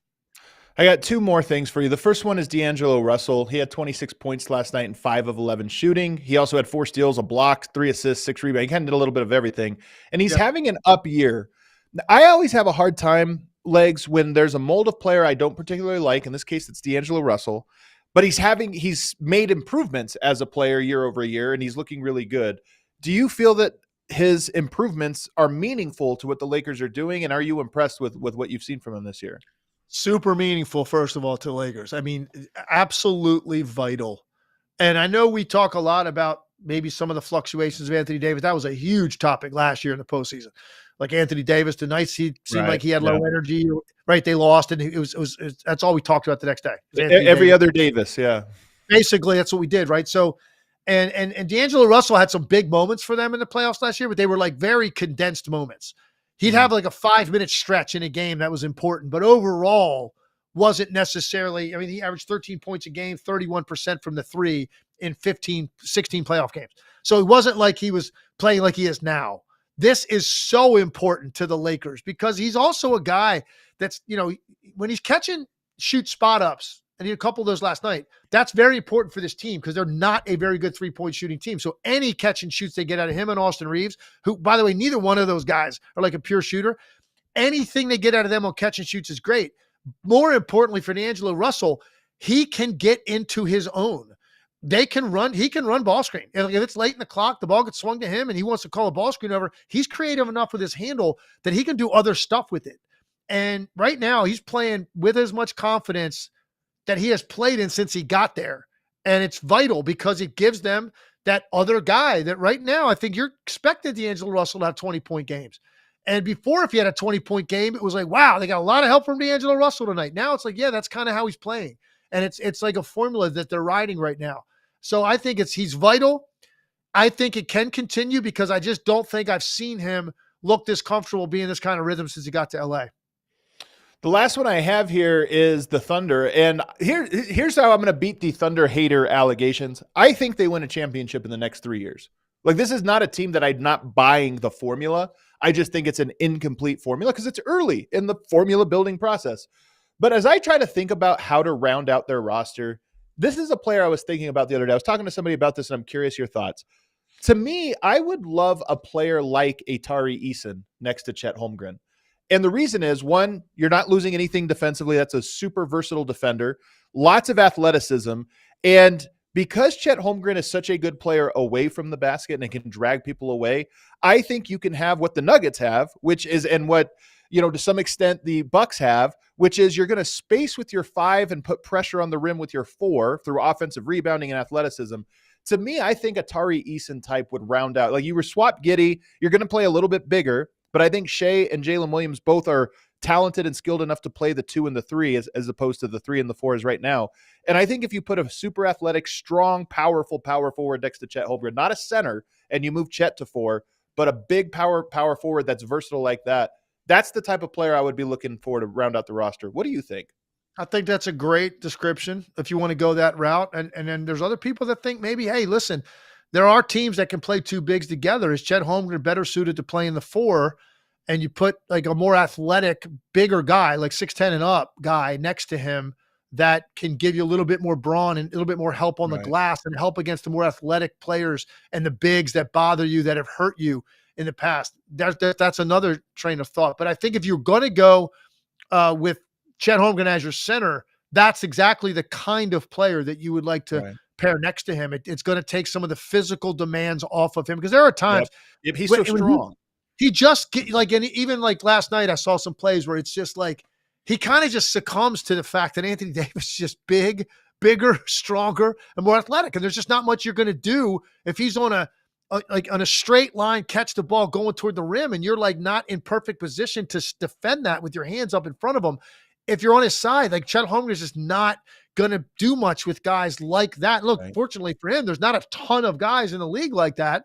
Speaker 1: I got 2 more things for you. The first one is D'Angelo Russell. He had 26 points last night and 5 of 11 shooting. He also had 4 steals, a block, 3 assists, 6 rebounds. He kind of did a little bit of everything. And he's having an up year. I always have a hard time, Legs, when there's a mold of player I don't particularly like. In this case, it's D'Angelo Russell. But he's made improvements as a player year over year, and he's looking really good. Do you feel that his improvements are meaningful to what the Lakers are doing? And are you impressed with what you've seen from him this year?
Speaker 2: Super meaningful, first of all, to the Lakers. I mean, absolutely vital. And I know we talk a lot about maybe some of the fluctuations of Anthony Davis. That was a huge topic last year in the postseason. Like Anthony Davis, the nights he seemed like he had low energy, right? They lost, and it was that's all we talked about the next day.
Speaker 1: Every other Davis, yeah.
Speaker 2: Basically, that's what we did, right? So, and D'Angelo Russell had some big moments for them in the playoffs last year, but they were like very condensed moments. He'd have like a 5-minute stretch in a game that was important, but overall wasn't necessarily, I mean, he averaged 13 points a game, 31% from the 3 in 16 playoff games. So it wasn't like he was playing like he is now. This is so important to the Lakers because he's also a guy that's, when he's catching shoot spot ups, and he had a couple of those last night, that's very important for this team because they're not a very good 3-point shooting team. So any catch and shoots they get out of him and Austin Reeves, who, by the way, neither one of those guys are like a pure shooter, anything they get out of them on catch and shoots is great. More importantly for D'Angelo Russell, he can get into his own. He can run ball screen. If it's late in the clock, the ball gets swung to him and he wants to call a ball screen over, he's creative enough with his handle that he can do other stuff with it. And right now he's playing with as much confidence that he has played in since he got there. And it's vital because it gives them that other guy that right now, I think you're expecting D'Angelo Russell to have 20-point games. And before, if he had a 20-point game, it was like, wow, they got a lot of help from D'Angelo Russell tonight. Now it's like, yeah, that's kind of how he's playing. And it's like a formula that they're riding right now. So I think he's vital. I think it can continue because I just don't think I've seen him look this comfortable being this kind of rhythm since he got to LA.
Speaker 1: The last one I have here is the Thunder. And here's how I'm going to beat the Thunder hater allegations. I think they win a championship in the next 3 years. Like, this is not a team that I'm not buying the formula. I just think it's an incomplete formula because it's early in the formula building process. But as I try to think about how to round out their roster, this is a player I was thinking about the other day. I was talking to somebody about this, and I'm curious your thoughts. To me, I would love a player like Tari Eason next to Chet Holmgren. And the reason is, one, you're not losing anything defensively. That's a super versatile defender, lots of athleticism. And because Chet Holmgren is such a good player away from the basket and can drag people away, I think you can have what the Nuggets have, which is, and what, to some extent the Bucks have, which is you're going to space with your 5 and put pressure on the rim with your 4 through offensive rebounding and athleticism. To me, I think a Tari Eason type would round out. Like, you were swap Giddey, you're going to play a little bit bigger, but I think Shea and Jalen Williams both are talented and skilled enough to play the 2 and the 3 as opposed to the 3 and the 4s right now. And I think if you put a super athletic, strong, power forward next to Chet Holmgren, not a center, and you move Chet to 4, but a big power forward that's versatile like that, that's the type of player I would be looking for to round out the roster. What do you think?
Speaker 2: I think that's a great description if you want to go that route. And then there's other people that think maybe, hey, listen, there are teams that can play 2 bigs together. Is Chet Holmgren better suited to play in the 4? And you put like a more athletic, bigger guy, like 6'10" and up guy next to him that can give you a little bit more brawn and a little bit more help on the glass and help against the more athletic players and the bigs that bother you, that have hurt you in the past. That's another train of thought. But I think if you're going to go with Chet Holmgren as your center, that's exactly the kind of player that you would like to pair next to him. It's going to take some of the physical demands off of him, because there are times
Speaker 1: he's so strong.
Speaker 2: He just like, and even like last night, I saw some plays where it's just like he kind of just succumbs to the fact that Anthony Davis is just bigger, stronger, and more athletic, and there's just not much you're going to do if he's on a straight line, catch the ball going toward the rim, and you're like not in perfect position to defend that with your hands up in front of him. If you're on his side, like Chet Holmgren is just not going to do much with guys like that. Look, fortunately for him, there's not a ton of guys in the league like that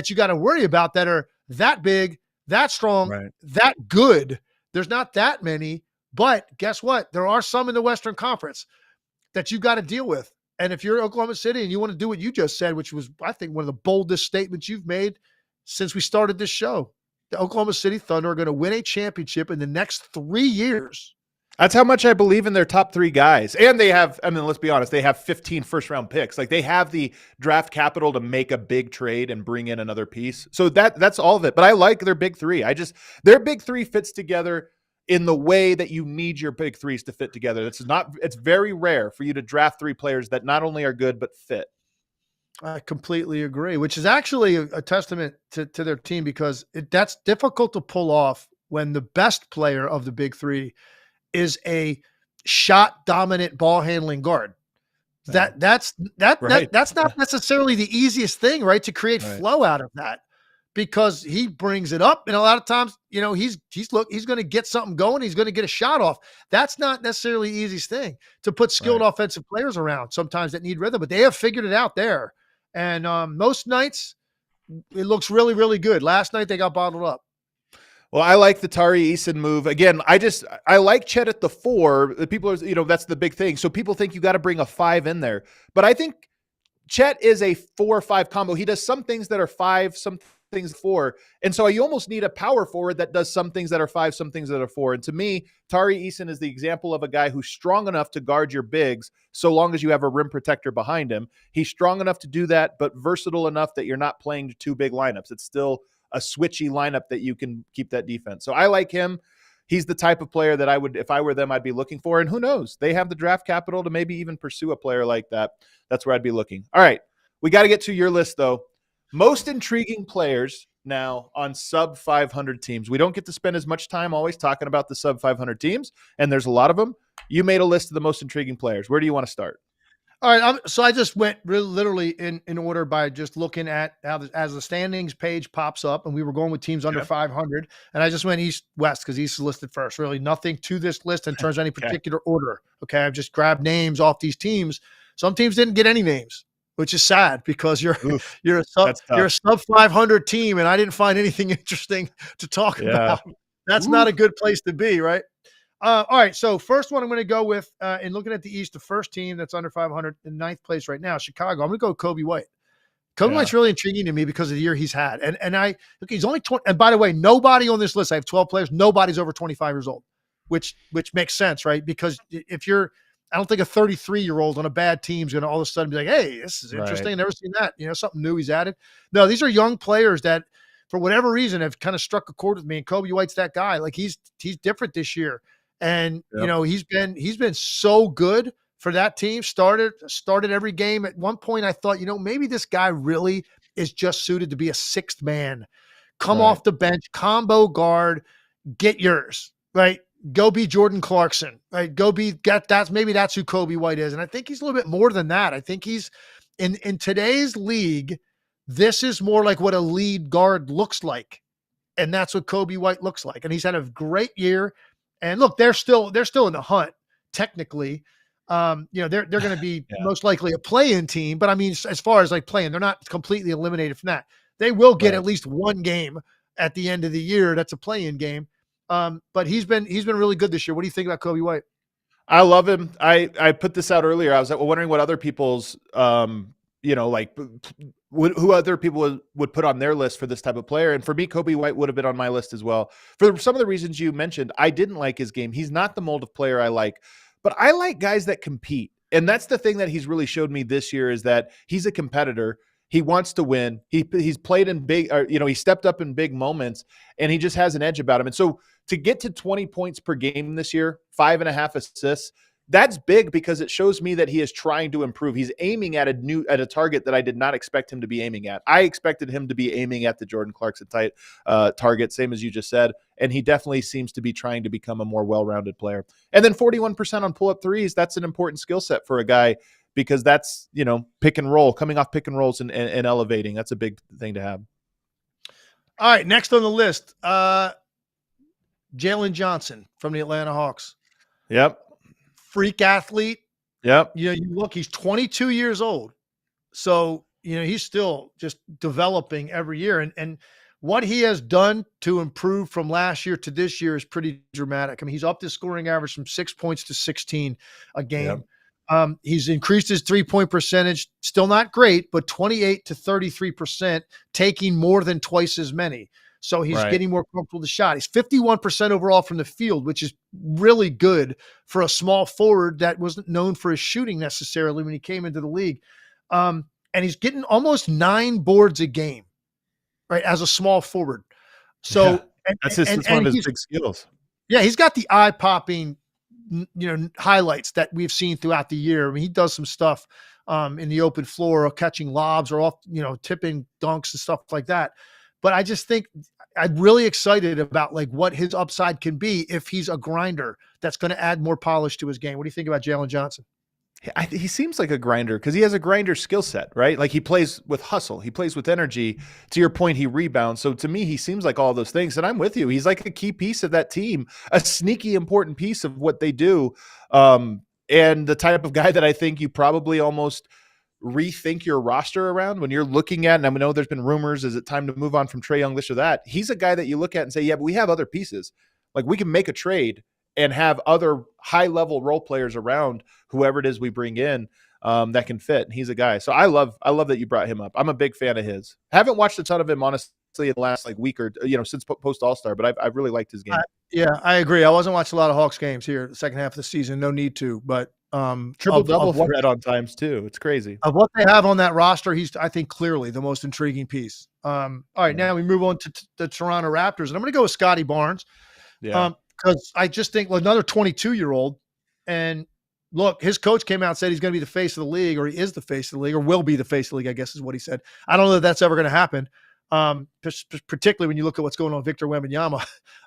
Speaker 2: you got to worry about that are that big, that strong, that good. There's not that many, but guess what? There are some in the Western Conference that you got to deal with. And if you're Oklahoma City and you want to do what you just said, which was, I think, one of the boldest statements you've made since we started this show, the Oklahoma City Thunder are going to win a championship in the next 3 years.
Speaker 1: That's how much I believe in their top 3 guys. And they have, let's be honest, they have 15 first-round picks. Like, they have the draft capital to make a big trade and bring in another piece. So that's all of it. But I like their big 3. Their big 3 fits together in the way that you need your big 3s to fit together. It's very rare for you to draft 3 players that not only are good, but fit.
Speaker 2: I completely agree, which is actually a testament to their team, because that's difficult to pull off when the best player of the big 3 is a shot dominant ball handling guard. That's not necessarily the easiest thing, right? To create flow out of that, because he brings it up. And a lot of times, he's going to get something going. He's going to get a shot off. That's not necessarily the easiest thing to put skilled offensive players around sometimes that need rhythm, but they have figured it out there. And most nights it looks really, really good. Last night they got bottled up.
Speaker 1: Well, I like the Tari Eason move. Again, I like Chet at the 4. The people are, that's the big thing. So people think you got to bring a 5 in there. But I think Chet is a 4-5 combo. He does some things that are 5, some things 4. And so you almost need a power forward that does some things that are 5, some things that are 4. And to me, Tari Eason is the example of a guy who's strong enough to guard your bigs so long as you have a rim protector behind him. He's strong enough to do that, but versatile enough that you're not playing 2 big lineups. It's still a switchy lineup that you can keep that defense. So I like him. He's the type of player that I would, if I were them, I'd be looking for. And who knows? They have the draft capital to maybe even pursue a player like that. That's where I'd be looking. All right. We got to get to your list, though. Most intriguing players now on sub 500 teams. We don't get to spend as much time always talking about the sub 500 teams, and there's a lot of them. You made a list of the most intriguing players. Where do you want to start?
Speaker 2: All right, so I just went literally in order by just looking at how as the standings page pops up, and we were going with teams under
Speaker 1: Okay.
Speaker 2: 500, and I just went East West because East is listed first. Really, nothing to this list in terms of any particular order. Okay, I've just grabbed names off these teams. Some teams didn't get any names, which is sad because you're a sub 500 team, and I didn't find anything interesting to talk about. That's not a good place to be, right? All right, so first one I'm going to go with, in looking at the East, the first team that's under 500 in ninth place right now, Chicago. I'm going to go with Coby White. Coby White's really intriguing to me because of the year he's had. And look, he's only 20. And by the way, nobody on this list, I have 12 players, nobody's over 25 years old, which makes sense, right? Because if you're, I don't think a 33-year-old on a bad team is going to all of a sudden be like, hey, this is interesting. I've never seen that. Something new he's added. No, these are young players that, for whatever reason, have kind of struck a chord with me. And Coby White's that guy. Like he's different this year. And he's been so good for that team. Started every game. At one point, I thought, maybe this guy really is just suited to be a sixth man. Come off the bench, combo guard, get yours, right? Go be Jordan Clarkson, right? Maybe that's who Coby White is. And I think he's a little bit more than that. I think he's in today's league. This is more like what a lead guard looks like, and that's what Coby White looks like. And he's had a great year. And look, they're still in the hunt technically. They're going to be most likely a play-in team, but I mean, as far as like playing, they're not completely eliminated from that. They will get at least one game at the end of the year. That's a play-in game. But he's been really good this year. What do you think about Coby White?
Speaker 1: I love him. I put this out earlier. I was wondering what other people's, who other people would put on their list for this type of player. And for me, Coby White would have been on my list as well. For some of the reasons you mentioned, I didn't like his game. He's not the mold of player I like, but I like guys that compete. And that's the thing that he's really showed me this year is that he's a competitor. He wants to win. He's played in big, he stepped up in big moments, and he just has an edge about him. And so to get to 20 points per game this year, 5.5 assists, that's big because it shows me that he is trying to improve. He's aiming at a target that I did not expect him to be aiming at. I expected him to be aiming at the Jordan Clarkson type target, same as you just said. And he definitely seems to be trying to become a more well-rounded player. And then 41% on pull-up threes, that's an important skill set for a guy because that's, pick and roll, coming off pick and rolls and elevating. That's a big thing to have.
Speaker 2: All right, next on the list, Jalen Johnson from the Atlanta Hawks.
Speaker 1: Yep.
Speaker 2: Freak athlete.
Speaker 1: Yep.
Speaker 2: You look, he's 22 years old. So, he's still just developing every year. And what he has done to improve from last year to this year is pretty dramatic. I mean, he's upped his scoring average from 6 points to 16 a game. Yep. He's increased his 3-point percentage, still not great, but 28 to 33%, taking more than twice as many. So he's getting more comfortable with the shot. He's 51% overall from the field, which is really good for a small forward that wasn't known for his shooting necessarily when he came into the league. And he's getting almost 9 boards a game, right, as a small forward. So
Speaker 1: that's one of his big skills.
Speaker 2: Yeah, he's got the eye-popping, highlights that we've seen throughout the year. I mean, he does some stuff in the open floor or catching lobs or off, tipping dunks and stuff like that. But I just think I'm really excited about like what his upside can be if he's a grinder that's going to add more polish to his game. What do you think about Jalen Johnson?
Speaker 1: He seems like a grinder because he has a grinder skill set, right? Like he plays with hustle. He plays with energy. To your point, he rebounds. So to me, he seems like all those things. And I'm with you. He's like a key piece of that team, a sneaky important piece of what they do. And the type of guy that I think you probably almost rethink your roster around when you're looking at, and I know there's been rumors, is it time to move on from Trae Young, this or that? He's a guy that you look at and say, yeah, but we have other pieces. Like we can make a trade and have other high-level role players around whoever it is we bring in that can fit. And he's a guy. So I love that you brought him up. I'm a big fan of his. Haven't watched a ton of him, honestly, in the last week or, since post All-Star, but I've really liked his game.
Speaker 2: Yeah, I agree. I wasn't watching a lot of Hawks games here the second half of the season. No need to, but
Speaker 1: triple-double threat on times too. It's crazy.
Speaker 2: Of what they have on that roster, he's, I think, clearly the most intriguing piece. All right, now we move on to the Toronto Raptors, and I'm going to go with Scottie Barnes.
Speaker 1: Yeah.
Speaker 2: Because I just think another 22-year-old, and look, his coach came out and said he's going to be the face of the league, or he is the face of the league, or will be the face of the league, I guess is what he said. I don't know that that's ever going to happen, particularly when you look at what's going on with Victor Wembanyama.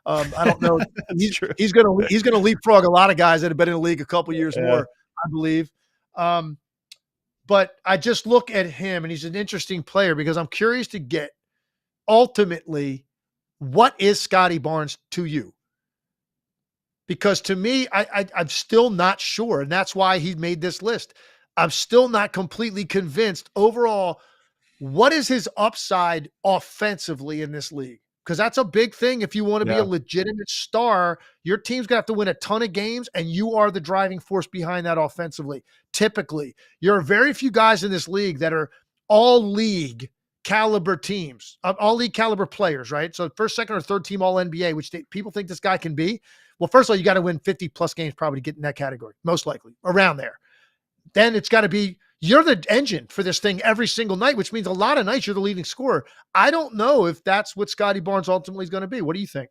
Speaker 2: I don't know. he's going to leapfrog a lot of guys that have been in the league a couple years more, I believe. But I just look at him, and he's an interesting player because I'm curious to get ultimately what is Scottie Barnes to you? Because to me, I'm still not sure, and that's why he made this list. I'm still not completely convinced overall. What is his upside offensively in this league? Because that's a big thing. If you want to be a legitimate star, your team's going to have to win a ton of games, and you are the driving force behind that offensively. Typically, there are very few guys in this league that are all league caliber teams, all league caliber players, right? So first, second, or third team all NBA, which people think this guy can be. Well, first of all, you got to win 50 plus games probably to get in that category, most likely around there. Then it's got to be, you're the engine for this thing every single night, which means a lot of nights you're the leading scorer. I don't know if that's what Scottie Barnes ultimately is going to be. What do you think?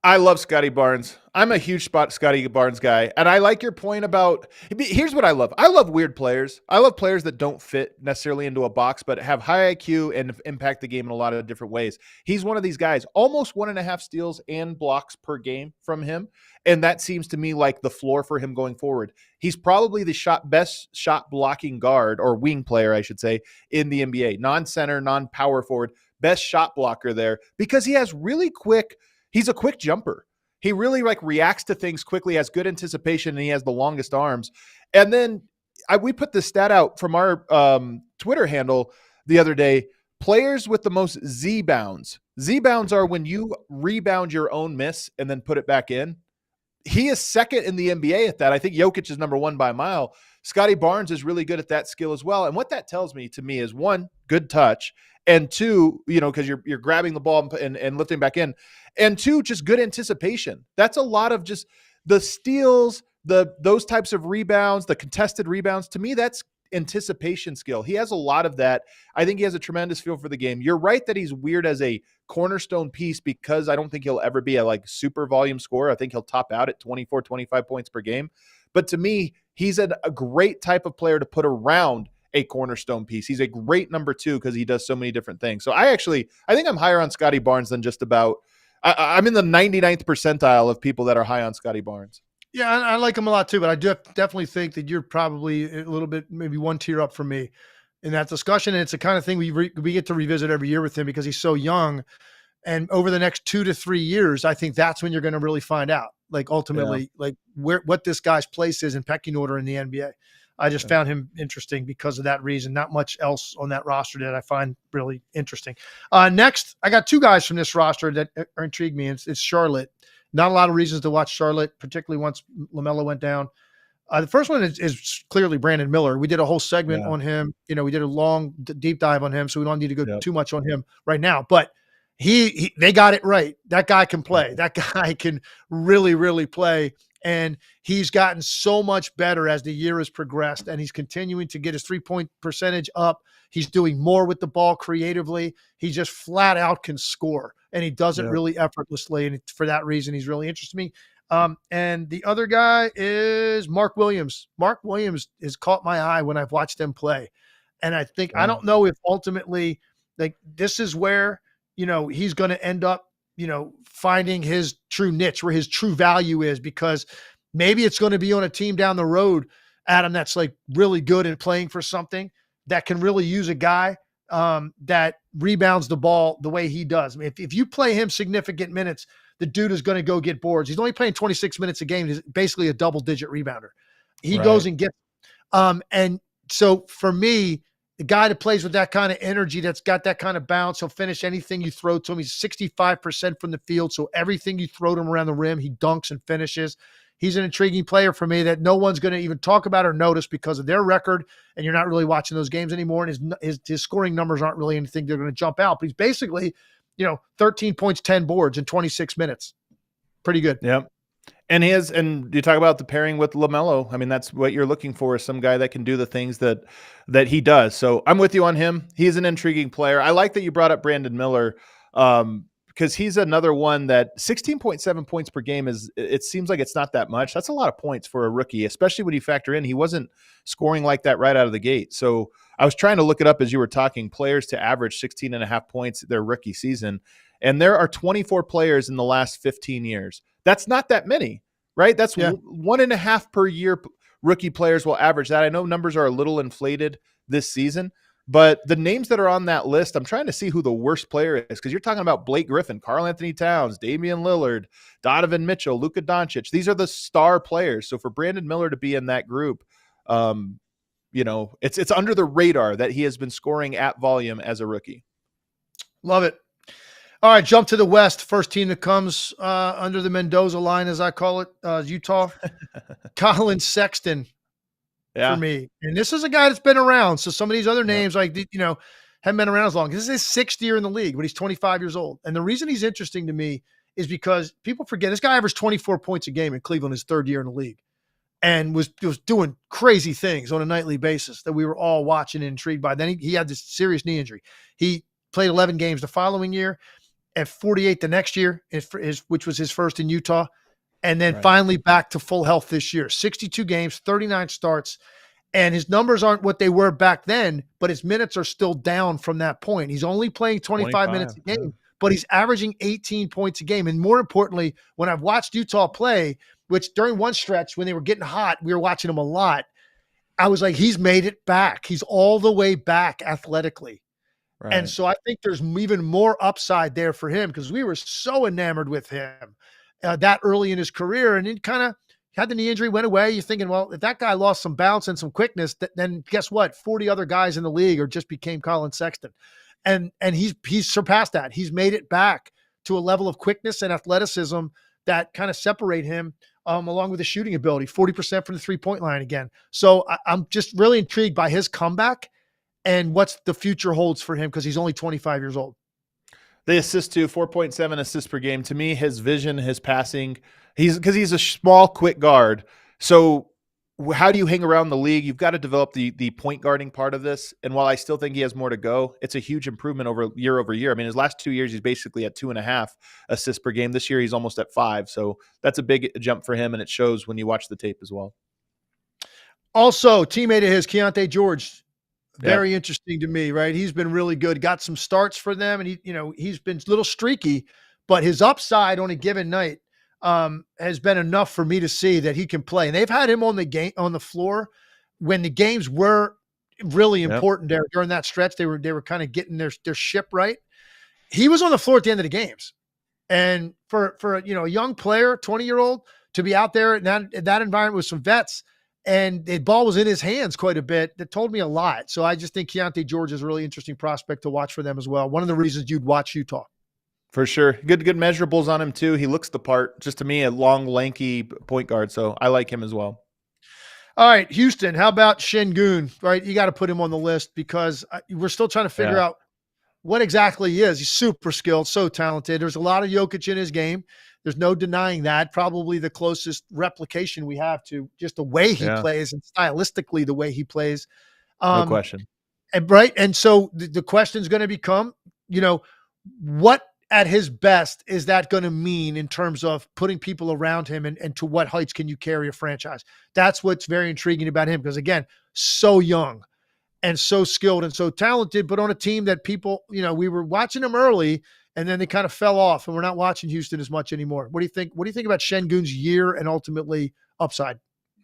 Speaker 1: I love Scottie Barnes. I'm a huge Scottie Barnes guy. And I like your point about, here's what I love. I love weird players. I love players that don't fit necessarily into a box, but have high IQ and impact the game in a lot of different ways. He's one of these guys, almost 1.5 steals and blocks per game from him. And that seems to me like the floor for him going forward. He's probably the best shot blocking guard, or wing player, I should say, in the NBA. Non-center, non-power forward, best shot blocker there, because he has really quick, he's a quick jumper. He really reacts to things quickly, has good anticipation, and he has the longest arms. And then we put this stat out from our Twitter handle the other day. Players with the most Z bounds. Z bounds are when you rebound your own miss and then put it back in. He is second in the NBA at that. I think Jokic is number 1 by a mile. Scottie Barnes is really good at that skill as well. And what that tells me to me is, 1, good touch, and 2, because you're grabbing the ball and lifting back in, and 2, just good anticipation. That's a lot of just the steals, those types of rebounds, the contested rebounds. To me, that's anticipation skill. He has a lot of that. I think he has a tremendous feel for the game. You're right that he's weird as a cornerstone piece, because I don't think he'll ever be a super volume scorer. I think he'll top out at 24, 25 points per game. But to me, he's a great type of player to put around a cornerstone piece. He's a great number 2 because he does so many different things. So I think I'm higher on Scottie Barnes than just about, I'm in the 99th percentile of people that are high on Scottie Barnes.
Speaker 2: Yeah, I like him a lot too, but I definitely think that you're probably a little bit, maybe one tier up from me in that discussion. And it's the kind of thing we get to revisit every year with him because he's so young. And over the next 2 to 3 years, I think that's when you're going to really find out, ultimately, what this guy's place is in pecking order in the NBA. I just found him interesting because of that reason. Not much else on that roster that I find really interesting. Next, I got 2 guys from this roster that are intrigued me. It's Charlotte. Not a lot of reasons to watch Charlotte, particularly once LaMelo went down. The first one is clearly Brandon Miller. We did a whole segment on him. We did a long deep dive on him, so we don't need to go too much on him right now. But they got it right. That guy can play. That guy can really, really play. And he's gotten so much better as the year has progressed, and he's continuing to get his 3-point percentage up. He's doing more with the ball creatively. He just flat out can score, and he does it really effortlessly. And for that reason, he's really interested me. And the other guy is Mark Williams. Mark Williams has caught my eye when I've watched him play. And I think, I don't know if ultimately, this is where, he's going to end up, finding his true niche, where his true value is, because maybe it's going to be on a team down the road, Adam, that's really good at playing for something that can really use a guy that rebounds the ball the way he does. I mean, if you play him significant minutes, the dude is going to go get boards. He's only playing 26 minutes a game. He's basically a double-digit rebounder. He goes and gets and so for me, the guy that plays with that kind of energy, that's got that kind of bounce, he'll finish anything you throw to him. He's 65% from the field, so everything you throw to him around the rim, he dunks and finishes. He's an intriguing player for me that no one's going to even talk about or notice because of their record, and you're not really watching those games anymore, and his scoring numbers aren't really anything they're going to jump out. But he's basically, 13 points, 10 boards in 26 minutes. Pretty good.
Speaker 1: Yep. And you talk about the pairing with LaMelo. I mean, that's what you're looking for, is some guy that can do the things that he does. So I'm with you on him. He's an intriguing player. I like that you brought up Brandon Miller, because he's another one that 16.7 points per game it seems like it's not that much. That's a lot of points for a rookie, especially when you factor in he wasn't scoring like that right out of the gate. So I was trying to look it up as you were talking, players to average 16.5 points their rookie season. And there are 24 players in the last 15 years. That's not that many, right? That's 1.5 per year rookie players will average that. I know numbers are a little inflated this season, but the names that are on that list, I'm trying to see who the worst player is, because you're talking about Blake Griffin, Karl Anthony Towns, Damian Lillard, Donovan Mitchell, Luka Doncic. These are the star players. So for Brandon Miller to be in that group, it's under the radar that he has been scoring at volume as a rookie.
Speaker 2: Love it. All right, jump to the West. First team that comes under the Mendoza line, as I call it, Utah. Collin Sexton for me. And this is a guy that's been around. So some of these other names, haven't been around as long. This is his 6th year in the league, but he's 25 years old. And the reason he's interesting to me is because people forget this guy averaged 24 points a game in Cleveland his 3rd year in the league and was doing crazy things on a nightly basis that we were all watching and intrigued by. Then he had this serious knee injury. He played 11 games the following year, at 48 the next year, which was his first in Utah, and then finally back to full health this year. 62 games, 39 starts, and his numbers aren't what they were back then, but his minutes are still down from that point. He's only playing 25 minutes a game, but he's averaging 18 points a game. And more importantly, when I've watched Utah play, which during one stretch when they were getting hot, we were watching him a lot, I was like, he's made it back. He's all the way back athletically. Right. And so I think there's even more upside there for him because we were so enamored with him that early in his career. And he kind of had the knee injury, went away. You're thinking, well, if that guy lost some bounce and some quickness, then guess what? 40 other guys in the league or just became Collin Sexton. And he's surpassed that. He's made it back to a level of quickness and athleticism that kind of separate him along with his shooting ability, 40% from the 3-point line again. So I'm just really intrigued by his comeback and what's the future holds for him because he's only 25 years old.
Speaker 1: The assist to 4.7 assists per game. To me, his vision, his passing, because he's a small, quick guard. So how do you hang around the league? You've got to develop the point guarding part of this. And while I still think he has more to go, it's a huge improvement over year. I mean, his last 2 years, he's basically at 2.5 assists per game. This year, he's almost at 5. So that's a big jump for him, and it shows when you watch the tape as well.
Speaker 2: Also, teammate of his, Keyonte George. Very interesting to me, right? He's been really good. Got some starts for them, and he's been a little streaky, but his upside on a given night has been enough for me to see that he can play. And they've had him on the floor when the games were really important there during that stretch. They were kind of getting their ship right. He was on the floor at the end of the games, and for a young player, 20-year-old, to be out there in that environment with some vets. And the ball was in his hands quite a bit. That told me a lot. So I just think Keyonte George is a really interesting prospect to watch for them as well. One of the reasons you'd watch Utah. For sure. Good measurables on him too. He looks the part. Just to me, a long, lanky point guard. So I like him as well. All right, Houston, how about Sengun? Right, you got to put him on the list because we're still trying to figure out what exactly he is. He's super skilled, so talented. There's a lot of Jokic in his game. There's no denying that. Probably the closest replication we have to just the way he plays and stylistically the way he plays. No question. And so the question is going to become, what at his best is that going to mean in terms of putting people around him and to what heights can you carry a franchise? That's what's very intriguing about him because, again, so young and so skilled and so talented, but on a team that people, we were watching him early and then they kind of fell off, and we're not watching Houston as much anymore. What do you think? What do you think about Sengun's year and ultimately upside?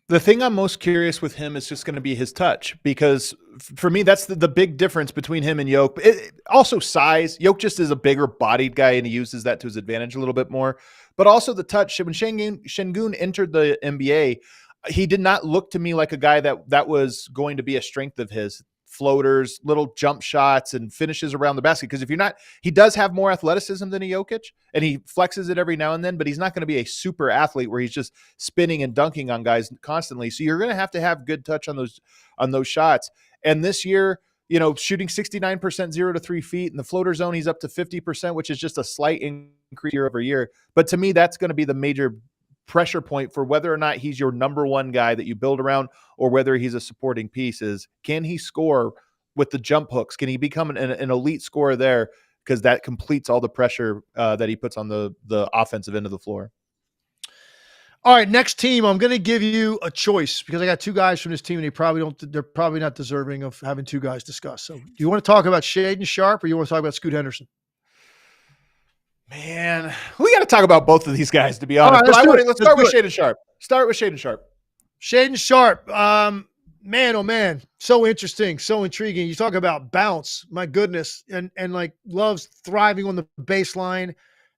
Speaker 2: The thing I'm most curious with him is just going to be his touch, because for me, that's the big difference between him and Yoke. Also size. Yoke just is a bigger bodied guy, and he uses that to his advantage a little bit more. But also the touch. When Sengun entered the NBA, he did not look to me like a guy that was going to be a strength of his. Floaters, little jump shots, and finishes around the basket. Because he does have more athleticism than a Jokic, and he flexes it every now and then, but he's not going to be a super athlete where he's just spinning and dunking on guys constantly. So you're going to have good touch on those shots. And this year, shooting 69% 0 to 3 feet in the floater zone, he's up to 50%, which is just a slight increase year over year. But to me, that's going to be the major pressure point for whether or not he's your number one guy that you build around or whether he's a supporting piece is, can he score with the jump hooks? Can he become an elite scorer there? Because that completes all the pressure that he puts on the offensive end of the floor. All right, next team, I'm going to give you a choice because I got two guys from this team and they're probably not deserving of having two guys discuss. So do you want to talk about Shaedon Sharpe or you want to talk about Scoot Henderson? Man, we got to talk about both of these guys, to be honest. Let's start with Shaedon Sharpe. Shaedon Sharpe, man, oh man, so interesting, so intriguing. You talk about bounce, my goodness, and like loves thriving on the baseline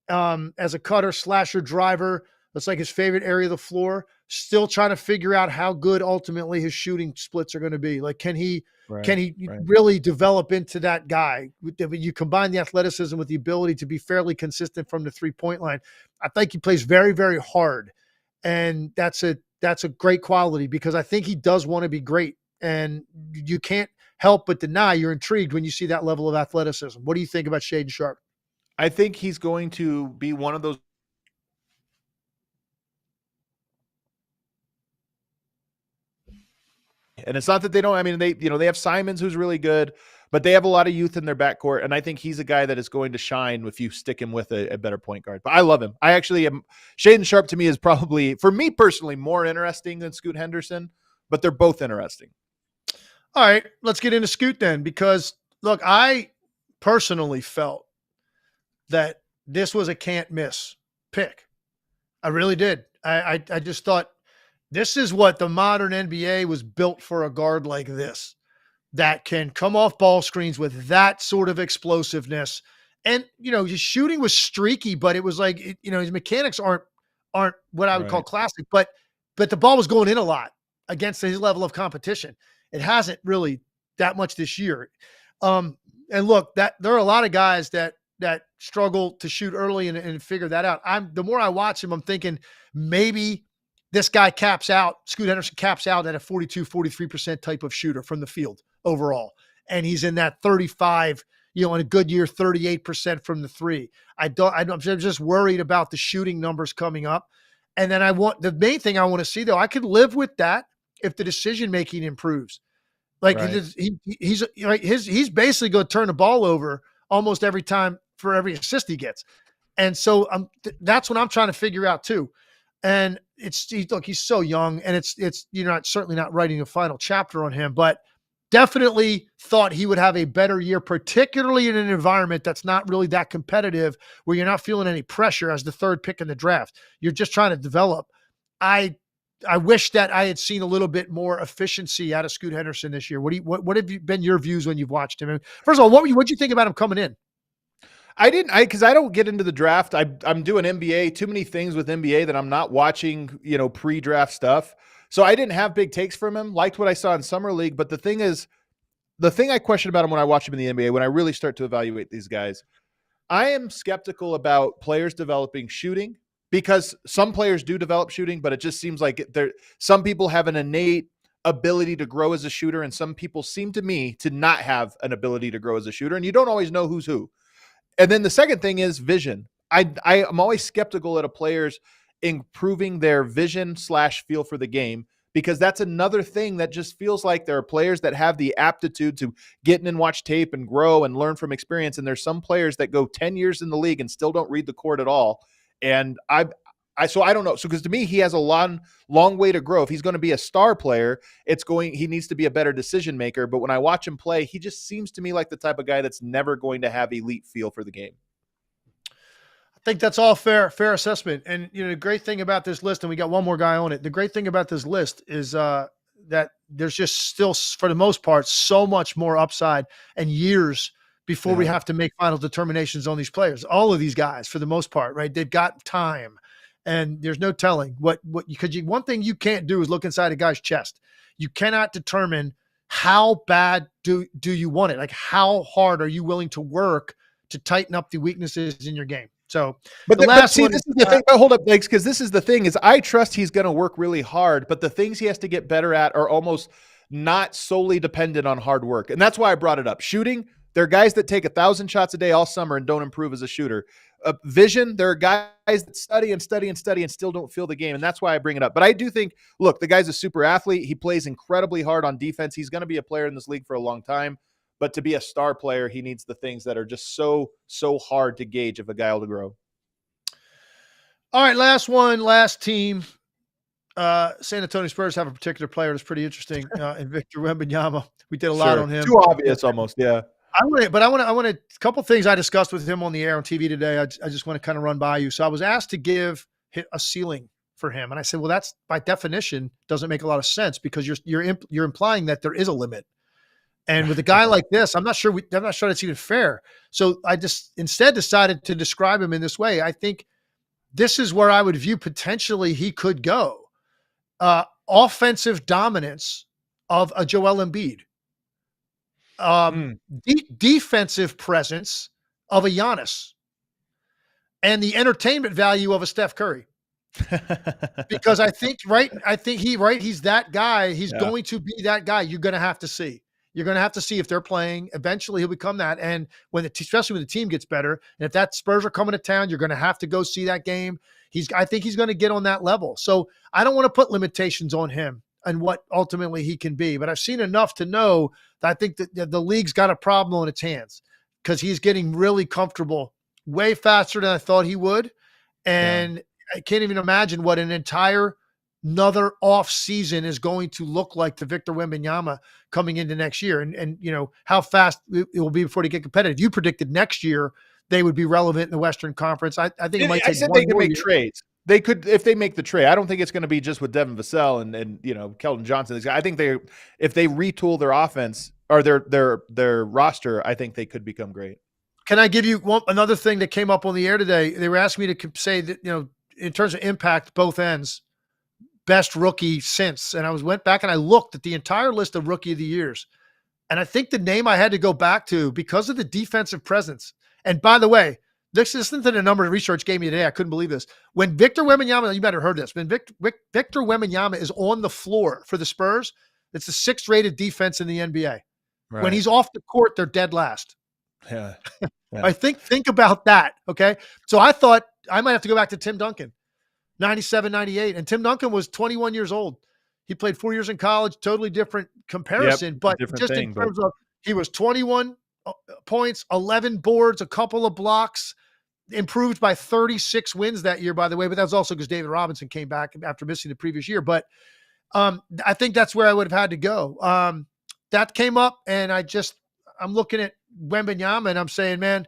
Speaker 2: as a cutter, slasher, driver. That's like his favorite area of the floor. Still trying to figure out how good ultimately his shooting splits are going to be. Like, can he really develop into that guy? You combine the athleticism with the ability to be fairly consistent from the 3-point line. I think he plays very, very hard, and that's a great quality because I think he does want to be great, and you can't help but deny you're intrigued when you see that level of athleticism. What do you think about Shaedon Sharpe?
Speaker 1: I think he's going to be one of those. And it's not that they don't, I mean, they have Simons who's really good, but they have a lot of youth in their backcourt. And I think he's a guy that is going to shine if you stick him with a better point guard. But I love him. I actually am. Shaedon Sharpe to me is probably, for me personally, more interesting than Scoot Henderson, but they're both interesting.
Speaker 2: All right, let's get into Scoot then, because look, I personally felt that this was a can't miss pick. I really did. I just thought this is what the modern NBA was built for, a guard like this that can come off ball screens with that sort of explosiveness. And, his shooting was streaky, but it was like, his mechanics aren't what I would call classic, but the ball was going in a lot against his level of competition. It hasn't really that much this year. And look, that there are a lot of guys that struggle to shoot early and figure that out. The more I watch him, I'm thinking maybe this guy Scoot Henderson caps out at a 42, 43% type of shooter from the field overall. And he's in that 35, in a good year, 38% from the three. I'm just worried about the shooting numbers coming up. And then the main thing I want to see though, I could live with that if the decision-making improves. Like he's basically going to turn the ball over almost every time for every assist he gets. And so that's what I'm trying to figure out too. And he's so young, and you're certainly not writing a final chapter on him, but definitely thought he would have a better year, particularly in an environment that's not really that competitive, where you're not feeling any pressure as the third pick in the draft. You're just trying to develop. I wish that I had seen a little bit more efficiency out of Scoot Henderson this year. What have been your views when you've watched him? First of all, what'd you think about him coming in?
Speaker 1: Because I don't get into the draft. I'm doing NBA, too many things with NBA that I'm not watching, pre-draft stuff. So I didn't have big takes from him. Liked what I saw in Summer League. But the thing I question about him when I watch him in the NBA, when I really start to evaluate these guys, I am skeptical about players developing shooting, because some players do develop shooting, but it just seems like some people have an innate ability to grow as a shooter, and some people seem to me to not have an ability to grow as a shooter, and you don't always know who's who. And then the second thing is vision. I'm always skeptical at a players improving their vision / feel for the game, because that's another thing that just feels like there are players that have the aptitude to get in and watch tape and grow and learn from experience. And there's some players that go 10 years in the league and still don't read the court at all. And so I don't know. So, because to me, he has a long way to grow. If he's going to be a star player, he needs to be a better decision maker. But when I watch him play, he just seems to me like the type of guy that's never going to have elite feel for the game.
Speaker 2: I think that's all fair assessment. And, the great thing about this list, and we got one more guy on it. The great thing about this list is that there's just still, for the most part, so much more upside and years before we have to make final determinations on these players. All of these guys, for the most part, right? They've got time, and there's no telling one thing you can't do is look inside a guy's chest. You cannot determine how bad do you want it? Like, how hard are you willing to work to tighten up the weaknesses in your game? So,
Speaker 1: but this is the thing. Hold up, Blakes, because this is the thing is I trust he's going to work really hard, but the things he has to get better at are almost not solely dependent on hard work. And that's why I brought it up. Shooting, there are guys that take 1,000 shots a day all summer and don't improve as a shooter. Vision, there are guys that study and still don't feel the game. And that's why I bring it up. But I do think, look, the guy's a super athlete. He plays incredibly hard on defense. He's going to be a player in this league for a long time. But to be a star player, he needs the things that are just so hard to gauge if a guy will grow.
Speaker 2: All right, last team. San Antonio Spurs have a particular player that's pretty interesting in Victor Wembanyama. We did a lot on him.
Speaker 1: Too obvious almost, yeah.
Speaker 2: I want a couple things I discussed with him on the air on TV today. I just want to kind of run by you. So I was asked to give a ceiling for him. And I said, well, that's by definition doesn't make a lot of sense because you're implying that there is a limit. And with a guy like this, I'm not sure that's even fair. So I just instead decided to describe him in this way. I think this is where I would view potentially he could go. Offensive dominance of a Joel Embiid. Defensive presence of a Giannis. And the entertainment value of a Steph Curry. Because I think he's that guy. He's going to be that guy. You're going to have to see. You're going to have to see if they're playing. Eventually, he'll become that. And especially when the team gets better, and if that Spurs are coming to town, you're going to have to go see that game. I think he's going to get on that level. So I don't want to put limitations on him and what ultimately he can be. But I've seen enough to know that I think that the league's got a problem on its hands because he's getting really comfortable way faster than I thought he would. And I can't even imagine what another off season is going to look like to Victor Wembanyama coming into next year. And how fast it will be before they get competitive. You predicted next year they would be relevant in the Western Conference. I think it might take
Speaker 1: I said they could make trades. They could, if they make the trade. I don't think it's going to be just with Devin Vassell and Keldon Johnson. I think if they retool their offense or their roster, I think they could become great.
Speaker 2: Can I give you another thing that came up on the air today? They were asking me to say that, in terms of impact, both ends, best rookie since. And I went back and I looked at the entire list of rookie of the years. And I think the name I had to go back to because of the defensive presence. And by the way, this isn't the number of research gave me today. I couldn't believe this. When Victor Wembanyama, you better heard this. When Victor Wembanyama is on the floor for the Spurs, it's the 6th rated defense in the NBA. Right. When he's off the court, they're dead last.
Speaker 1: Yeah.
Speaker 2: I think about that. Okay. So I thought I might have to go back to Tim Duncan, 97, 98. And Tim Duncan was 21 years old. He played 4 years in college, totally different comparison, but just in terms of he was 21 points, 11 boards, a couple of blocks, improved by 36 wins that year, by the way. But that was also because David Robinson came back after missing the previous year. But I think that's where I would have had to go. That came up and I'm looking at Wembanyama and I'm saying, man,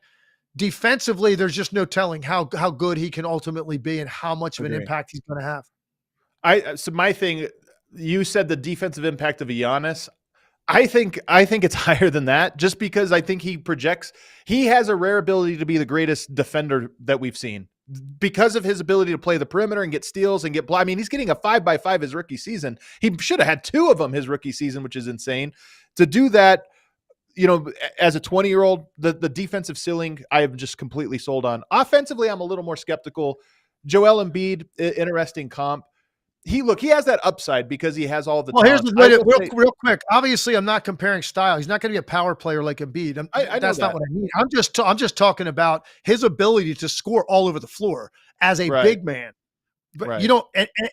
Speaker 2: defensively, there's just no telling how good he can ultimately be and how much of an impact he's going to have.
Speaker 1: So my thing, you said the defensive impact of a Giannis. I think it's higher than that just because I think he has a rare ability to be the greatest defender that we've seen because of his ability to play the perimeter and get steals and get blocked. I mean, he's getting a 5x5 his rookie season. He should have had 2 of them his rookie season, which is insane. To do that, as a 20-year-old, the defensive ceiling, I am just completely sold on. Offensively, I'm a little more skeptical. Joel Embiid, interesting comp. He has that upside because he has all the
Speaker 2: talent. Here's the real quick. Obviously, I'm not comparing style. He's not going to be a power player like Embiid. That's not what I mean. I'm just talking about his ability to score all over the floor as a big man. But you don't,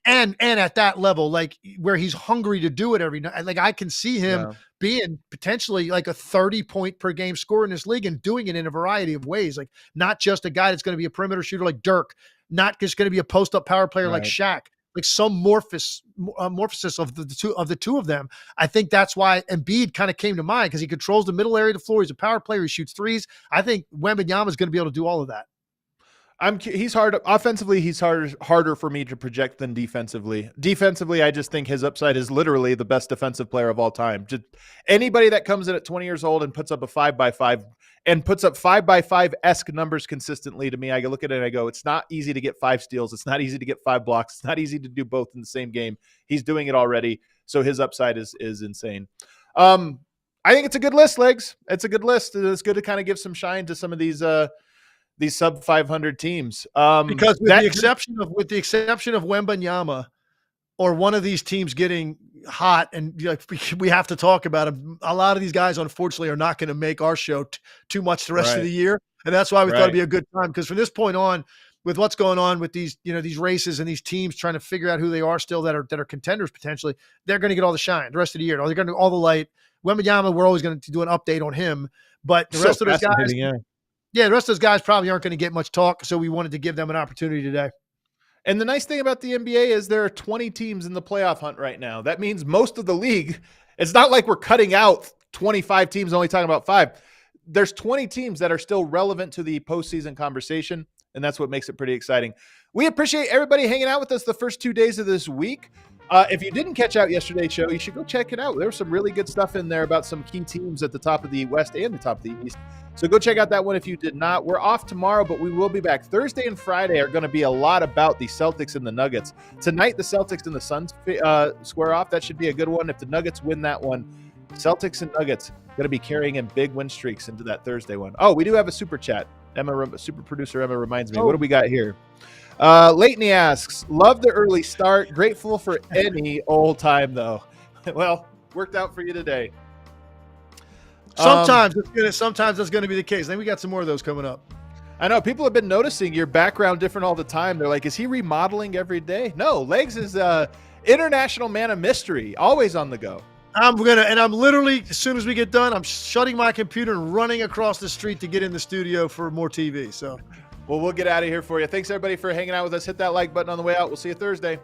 Speaker 2: and at that level, like where he's hungry to do it every night. Like I can see him being potentially like a 30-point per game scorer in this league and doing it in a variety of ways. Like not just a guy that's going to be a perimeter shooter like Dirk, not just going to be a post-up power player like Shaq. Like some morphosis of the two of them. I think that's why Embiid kind of came to mind because he controls the middle area of the floor. He's a power player. He shoots threes. I think Wembanyama is going to be able to do all of that.
Speaker 1: He's hard. Offensively, he's harder for me to project than defensively. Defensively, I just think his upside is literally the best defensive player of all time. Just anybody that comes in at 20 years old and puts up a 5x5 and puts up 5x5-esque numbers consistently, to me, I look at it and I go, it's not easy to get 5 steals. It's not easy to get 5 blocks. It's not easy to do both in the same game. He's doing it already. So his upside is insane. I think it's a good list, Legs. It's a good list. It's good to kind of give some shine to some of these sub 500 teams.
Speaker 2: Because with the exception of Wembanyama or one of these teams getting hot and we have to talk about them, a lot of these guys unfortunately are not going to make our show too much the rest of the year. And that's why we thought it'd be a good time because from this point on, with what's going on with these, these races and these teams trying to figure out who they are still that are contenders potentially, they're going to get all the shine the rest of the year. They're going to all the light. Wembanyama, we're always going to do an update on him, but the rest of those guys, the rest of those guys probably aren't going to get much talk. So we wanted to give them an opportunity today.
Speaker 1: And the nice thing about the NBA is there are 20 teams in the playoff hunt right now. That means most of the league, it's not like we're cutting out 25 teams, only talking about 5. There's 20 teams that are still relevant to the postseason conversation. and that's what makes it pretty exciting. We appreciate everybody hanging out with us the first 2 days of this week. If you didn't catch out yesterday's show, you should go check it out. There was some really good stuff in there about some key teams at the top of the West and the top of the East. So go check out that one if you did not. We're off tomorrow, but we will be back. Thursday and Friday are going to be a lot about the Celtics and the Nuggets. Tonight, the Celtics and the Suns square off. That should be a good one. If the Nuggets win that one, Celtics and Nuggets going to be carrying in big win streaks into that Thursday one. Oh, we do have a super chat. Super producer Emma reminds me. What do we got here? Leighton asks, love the early start. Grateful for any old time, though. Well, worked out for you today.
Speaker 2: Sometimes that's going to be the case. Then we got some more of those coming up.
Speaker 1: I know people have been noticing your background different all the time. They're like, is he remodeling every day? No, Legs is international man of mystery, always on the go.
Speaker 2: I'm literally, as soon as we get done, I'm shutting my computer and running across the street to get in the studio for more TV. So,
Speaker 1: well, we'll get out of here for you. Thanks everybody for hanging out with us. Hit that like button on the way out. We'll see you Thursday.